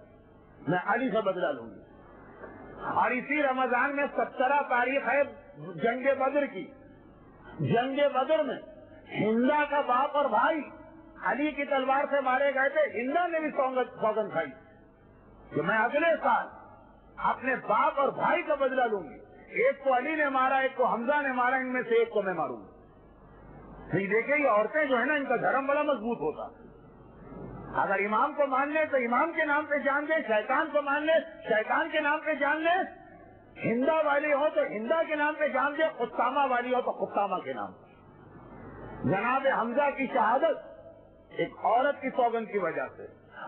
میں علی سے بدلہ لوں گی، اور اسی رمضان میں 17 تاریخ ہے جنگ بدر کی، جنگ بدر میں ہندا کا باپ اور بھائی علی کی تلوار سے مارے گئے تھے. ہندا نے بھی سوگند کھائی کہ میں اگلے سال اپنے باپ اور بھائی کا بدلہ لوں گی. ایک کو علی نے مارا، ایک کو حمزہ نے مارا، ان میں سے ایک کو میں ماروں گا. نہیں دیکھیں یہ عورتیں جو ہے نا ان کا دھرم بڑا مضبوط ہوتا. اگر امام کو مان لے تو امام کے نام پہ جان دے، شیطان کو مان لے شیطان کے نام پہ جان لے، ہندا والی ہو تو ہندا کے نام پہ جان دے، قسامہ والی ہو تو قسامہ کے نام. جناب حمزہ کی شہادت ایک عورت کی سوگند کی وجہ سے،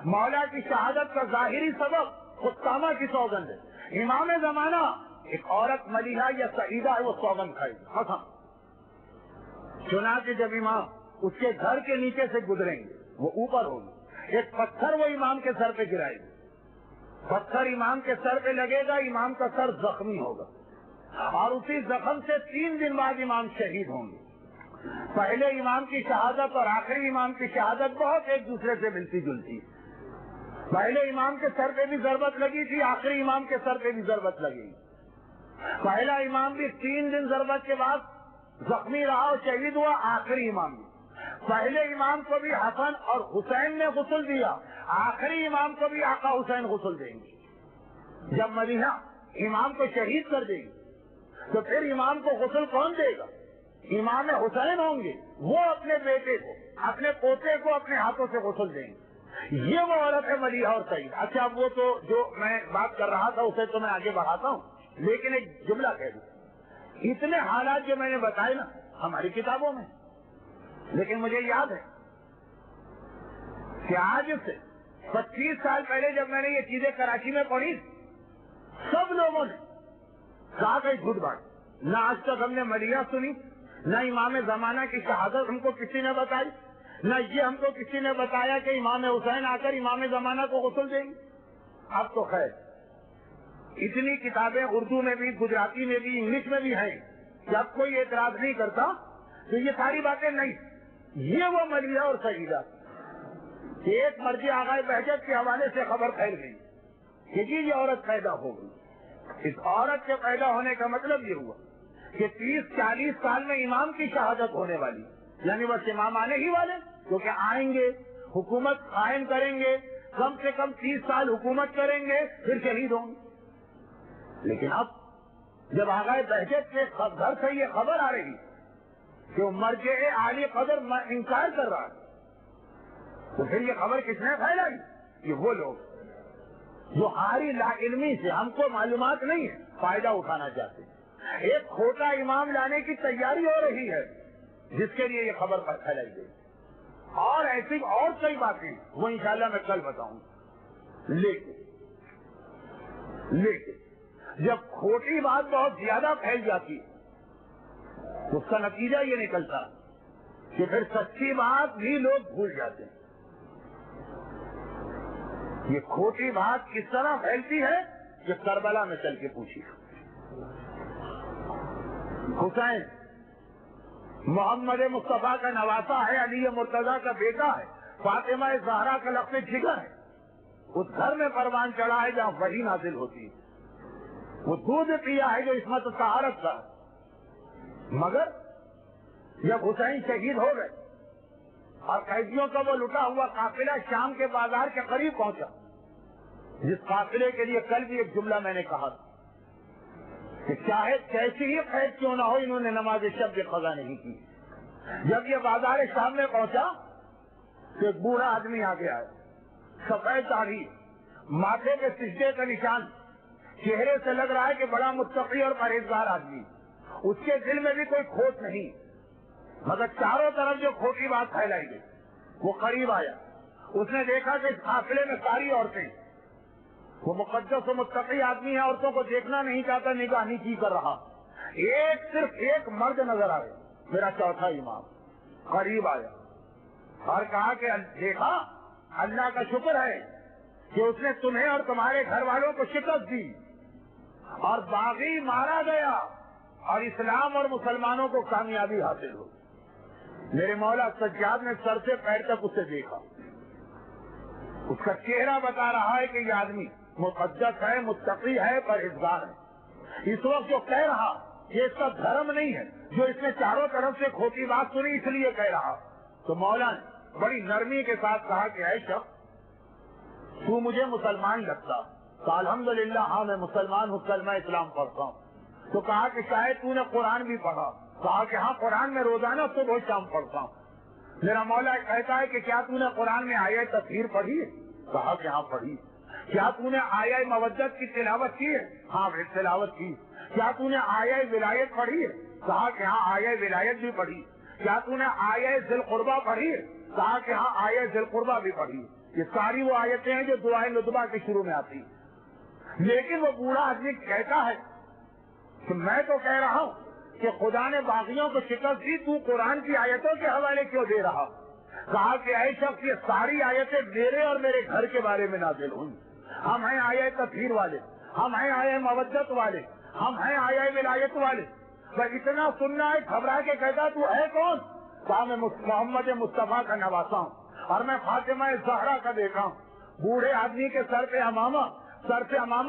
مولا کی شہادت کا ظاہری سبب قسامہ کی سوگند ہے. امام زمانہ ایک عورت ملیحہ یا سعیدہ ہے وہ سوگند کھائے گی قسم. چنانچہ جب امام اس کے گھر کے نیچے سے گزریں گے وہ اوپر ہوگی، ایک پتھر وہ امام کے سر پہ گرائے گی، پتھر امام کے سر پہ لگے گا، امام کا سر زخمی ہوگا اور اسی زخم سے 3 دن بعد امام شہید ہوں گے. پہلے امام کی شہادت اور آخری امام کی شہادت بہت ایک دوسرے سے ملتی جلتی. پہلے امام کے سر پہ بھی ضربت لگی تھی، آخری امام کے سر پہ بھی ضربت لگی. پہلا امام بھی 3 دن ضربت کے بعد زخمی رہا اور شہید ہوا، آخری امام بھی. پہلے امام کو بھی حسن اور حسین نے غسل دیا، آخری امام کو بھی آقا حسین غسل دیں گے. جب مدینہ امام کو شہید کر دے گی تو پھر امام کو غسل کون دے گا؟ امام حسین ہوں گے، وہ اپنے بیٹے کو، اپنے پوتے کو اپنے ہاتھوں سے غسل دیں گے. یہ وہ عورت ہے ملیحہ اور سعید. اچھا وہ تو جو میں بات کر رہا تھا اسے تو میں آگے بڑھاتا ہوں، لیکن ایک جملہ کہہ دوں. اتنے حالات جو میں نے بتائے نا ہماری کتابوں میں، لیکن مجھے یاد ہے کہ آج سے 25 سال پہلے جب میں نے یہ چیزیں کراچی میں پڑھی، سب لوگوں نے کہا کہ جھوٹ بات. نہ آج تک ہم نے ملیحہ سنی، نہ امام زمانہ کی شہادت ہم کو کسی نے بتائی، نہ یہ ہم کو کسی نے بتایا کہ امام حسین آ کر امام زمانہ کو غسل دیں گے. اب تو خیر اتنی کتابیں اردو میں بھی، گجراتی میں بھی، انگلش میں بھی ہیں، جب کوئی اعتراض نہیں کرتا تو یہ ساری باتیں نہیں. یہ وہ ملیحہ اور سعیدہ ایک مرضی آغائے بہجت کے حوالے سے خبر پھیل گئی کہ جی یہ عورت پیدا ہو گئی. اس عورت کے پیدا ہونے کا مطلب یہ ہوا کہ 30-40 سال میں امام کی شہادت ہونے والی، یعنی بس امام آنے ہی والے، کیونکہ آئیں گے، حکومت قائم کریں گے، کم سے کم 30 سال حکومت کریں گے، پھر شہید ہوں گے. لیکن اب جب آغائے بہجت کے گھر سے یہ خبر آ رہی کہ وہ مرجع عالی قدر انکار کر رہا ہے، تو پھر یہ خبر کس نے پھیلائی؟ یہ وہ لوگ جو ہماری لا علمی سے، ہم کو معلومات نہیں ہے، فائدہ اٹھانا چاہتے ہیں. ایک کھوٹا امام لانے کی تیاری ہو رہی ہے جس کے لیے یہ خبر پھیلائی گئی. اور ایسی اور کئی باتیں وہ انشاءاللہ میں کل بتاؤں. لیکن جب کھوٹی بات بہت زیادہ پھیل جاتی ہے اس کا نتیجہ یہ نکلتا کہ پھر سچی بات بھی لوگ بھول جاتے ہیں. یہ کھوٹی بات کس طرح پھیلتی ہے کہ کربلا میں چل کے پوچھی. حسین محمد مصطفیٰ کا نواسا ہے، علی مرتضیٰ کا بیٹا ہے، فاطمہ زہرا کا لقب جگر ہے. اس گھر میں پروان چڑھا ہے جہاں وحی نازل ہوتی ہے. وہ دودھ پیا ہے جو عصمت طہارت کا ہے. مگر جب حسین شہید ہو گئے اور قیدیوں کا وہ لٹا ہوا قافلہ شام کے بازار کے قریب پہنچا، جس قافلے کے لیے کل بھی ایک جملہ میں نے کہا تھا کہ چاہے کیسی ہی قید کیوں نہ ہو انہوں نے نماز شب کی قضا نہیں کی. جب یہ بازار شام میں پہنچا تو ایک بوڑھا آدمی آگے آیا، سفید داڑھی، ماتھے پہ سجدے کا نشان، چہرے سے لگ رہا ہے کہ بڑا متقی اور پرہیزگار آدمی. اس کے دل میں بھی کوئی کھوٹ نہیں، مگر چاروں طرف جو کھوٹی بات پھیلائی گئی. وہ قریب آیا، اس نے دیکھا کہ اس قافلے میں ساری عورتیں، وہ مقدس و متقی آدمی ہے، عورتوں کو دیکھنا نہیں چاہتا، نگاہ نہیں کر رہا. صرف ایک مرد نظر آئے، میرا چوتھا امام. قریب آیا اور کہا کہ دیکھا اللہ کا شکر ہے کہ اس نے تمہیں اور تمہارے گھر والوں کو شکست دی اور باغی مارا گیا اور اسلام اور مسلمانوں کو کامیابی حاصل ہو. میرے مولا سجاد نے سر سے پیر تک اسے دیکھا. اس کا چہرہ بتا رہا ہے کہ یہ آدمی مقدس ہے، متقی ہے، پرہیزگار ہے. اس وقت جو کہہ رہا یہ اس کا دھرم نہیں ہے جو اس نے چاروں طرف سے کھوٹی بات سنی اس لیے کہہ رہا. تو مولا نے بڑی نرمی کے ساتھ کہا کہ اے شخص تو مجھے مسلمان لگتا. تو الحمدللہ ہاں میں مسلمان ہوں, کلمہ اسلام پڑھتا ہوں. تو کہا کہ شاید تو نے قرآن بھی پڑھا. کہا کہ ہاں قرآن میں روزانہ صبح و شام پڑھتا ہوں. میرا مولا کہتا ہے کہ کیا تو نے قرآن میں آیت تطہیر پڑھی ہے؟ کہا کہ ہاں پڑھی. کیا تو نے آیت مودت کی تلاوت کی ہے؟ ہاں تلاوت کی. کیا تو نے آیت ولایت پڑھی ہے؟ کہا کہ ہاں آیت ولایت بھی پڑھی. کیا تو نے آیت ذی القربہ پڑھی ہے؟ کہا کہ ہاں آیت ذی القربہ بھی پڑھی. یہ ساری وہ آیتیں ہیں جو دعائے ندبہ کے شروع میں آتی. لیکن وہ بوڑھا آدمی کہتا ہے کہ میں تو کہہ رہا ہوں کہ خدا نے باغیوں کو شکست دی, تو قرآن کی آیتوں کے حوالے کیوں دے رہا؟ کہا کہ اے شخص یہ ساری آیتیں میرے اور میرے گھر کے بارے میں نازل ہوئی. ہم ہیں آیت تطہیر والے, ہم ہیں آیت مودت والے, ہم ہیں آیت ولایت والے. بس اتنا سننا ہے. گھبرا کے کہتا تو ہے کون؟ کہا میں محمد مصطفیٰ کا نواسا ہوں اور میں فاطمہ زہرا کا بیٹا ہوں. بوڑھے آدمی کے سر پہ امامہ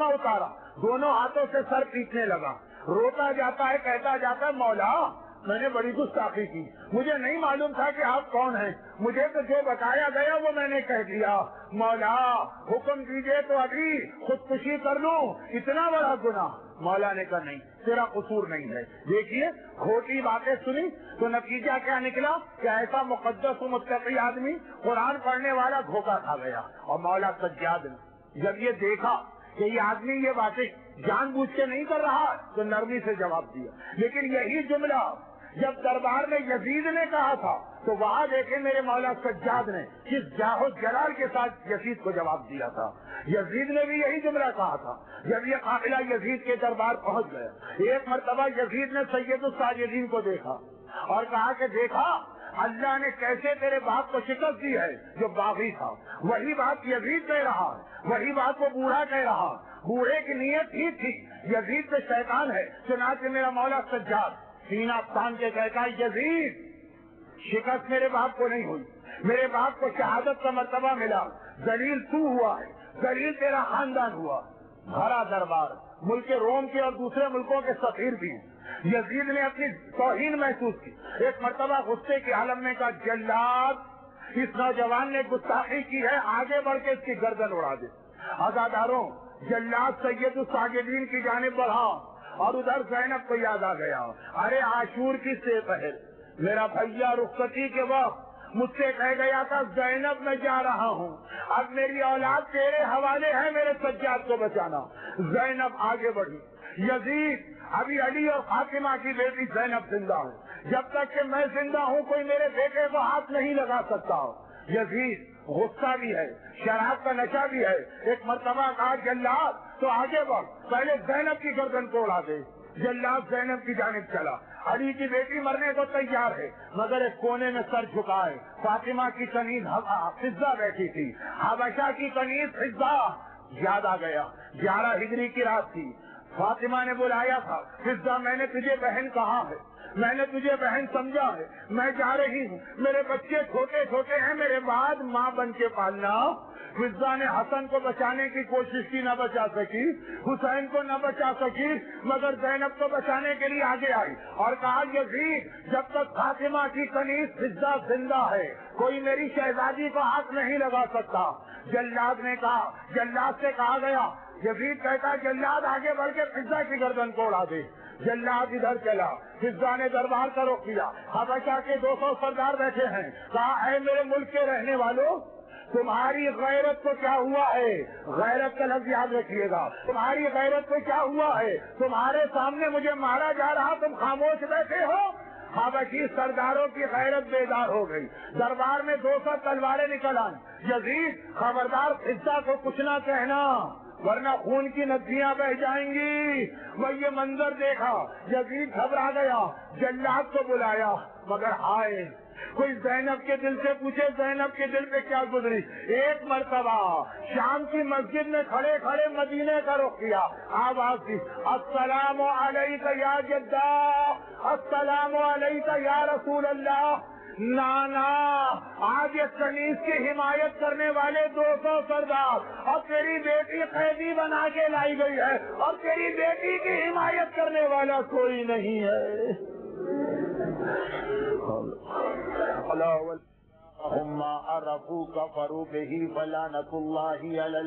اتارا, دونوں ہاتھوں سے سر پیٹنے لگا, روتا جاتا ہے, کہتا جاتا ہے مولا میں نے بڑی گستاخی کی, مجھے نہیں معلوم تھا کہ آپ کون ہیں, مجھے تو جو بتایا گیا وہ میں نے کہہ دیا. مولا حکم دیجئے تو ابھی خودکشی کر لوں, اتنا بڑا گناہ. مولا نے کہا نہیں, تیرا قصور نہیں ہے. دیکھیے کھوٹی باتیں سنی تو نتیجہ کیا نکلا کہ ایسا مقدس و متقی آدمی قرآن پڑھنے والا دھوکہ کھا گیا. اور مولا سجاد نے جب یہ دیکھا کہ یہ آدمی یہ باتیں جان بوجھ کے نہیں کر رہا تو نرمی سے جواب دیا. لیکن یہی جملہ جب دربار میں یزید نے کہا تھا تو وہاں دیکھیں میرے مولا سجاد نے کس جاہ و جلال کے ساتھ یزید کو جواب دیا تھا. یزید نے بھی یہی جملہ کہا تھا. جب یہ قافلہ یزید کے دربار پہنچ گیا, ایک مرتبہ یزید نے سید الساجدین کو دیکھا اور کہا کہ دیکھا اللہ نے کیسے تیرے باپ کو شکست دی ہے جو باغی تھا. وہی بات یزید کہہ رہا ہے, وہی بات وہ بوڑھا کہہ رہا. بوڑھے کی نیت ہی تھی, یزید سے شیطان ہے. چنانچہ میرا مولا سجاد سینہ تان کے کہتا ہے یزید شکست میرے باپ کو نہیں ہوئی, میرے باپ کو شہادت کا مرتبہ ملا. ذلیل تو ہوا ہے, ذلیل تیرا خاندان ہوا. بھرا دربار, ملک روم کے اور دوسرے ملکوں کے سفیر بھی ہیں. یزید نے اپنی توہین محسوس کی. ایک مرتبہ غصے کے عالم میں کہا جلاد اس نوجوان نے گستاخی کی ہے, آگے بڑھ کے اس کی گردن اڑا دے. عزاداروں جلاد سید الساجدین کی جانب بڑھا اور ادھر زینب کو یاد آ گیا. ارے عاشور کی سے پہل میرا بھیا رخصتی کے وقت مجھ سے کہہ گیا تھا زینب میں جا رہا ہوں, اب میری اولاد تیرے حوالے ہے, میرے سجاد کو بچانا. زینب آگے بڑھی. یزید ابھی علی اور فاطمہ کی بیٹی زینب زندہ ہے, جب تک کہ میں زندہ ہوں کوئی میرے بیٹے کو ہاتھ نہیں لگا سکتا. یزید غصہ بھی ہے, شراب کا نشہ بھی ہے. ایک مرتبہ کہا جلاد تو آگے بڑھ, پہلے زینب کی گردن کو اڑا دے. جلاد زینب کی جانب چلا. علی کی بیٹی مرنے کو تیار ہے مگر ایک کونے میں سر جھکائے. فاطمہ کی کنیز فضہ بیٹھی تھی, حبشہ کی کنیز فضہ. یاد آ گیا 11 ہجری کی رات تھی. فاطمہ نے بلایا تھا, فضہ میں نے تجھے بہن کہا ہے, میں نے تجھے بہن سمجھا ہے, میں جا رہی ہوں, میرے بچے چھوٹے چھوٹے ہیں, میرے بعد ماں بن کے پالنا. فضہ نے حسن کو بچانے کی کوشش کی, نہ بچا سکی. حسین کو نہ بچا سکی مگر زینب کو بچانے کے لیے آگے آئی اور کہا یزید جب تک فاطمہ کی کنیز فضہ زندہ ہے کوئی میری شہزادی کو ہاتھ نہیں لگا سکتا. جلاد نے کہا, جلاد سے کہا گیا. یزید کہتا جلاد آگے بڑھ کے فضہ کی گردن کو اڑا دے. جلاد ادھر چلا, فضہ نے دربار کا رخ کیا. حبشہ کے 200 سردار بیٹھے ہیں. کہا اے میرے ملک کے رہنے والوں, تمہاری غیرت کو کیا ہوا ہے؟ غیرت کا لفظ یاد رکھیے گا. تمہاری غیرت کو کیا ہوا ہے؟ تمہارے سامنے مجھے مارا جا رہا, تم خاموش بیٹھے ہو. حبشی سرداروں کی غیرت بیدار ہو گئی. دربار میں 200 تلواریں نکل آئیں. یزید خبردار فضہ کو کچھ نہ کہنا ورنہ خون کی ندیاں بہ جائیں گی. وہ یہ منظر دیکھا, یزید گھبرا گیا. جلاد کو بلایا مگر آئے کوئی زینب کے دل سے پوچھے زینب کے دل پہ کیا گزری. ایک مرتبہ شام کی مسجد میں کھڑے کھڑے مدینے کا رخ کیا, آواز دی السلام علیک یا جدہ, السلام علیک یا رسول اللہ. نانا آج اس کنیز کی حمایت کرنے والے 200 سردار اور تیری بیٹی قیدی بنا کے لائی گئی ہے اور تیری بیٹی کی حمایت کرنے والا کوئی نہیں ہے. اللهم عرفوا كفروا به فلعنة الله على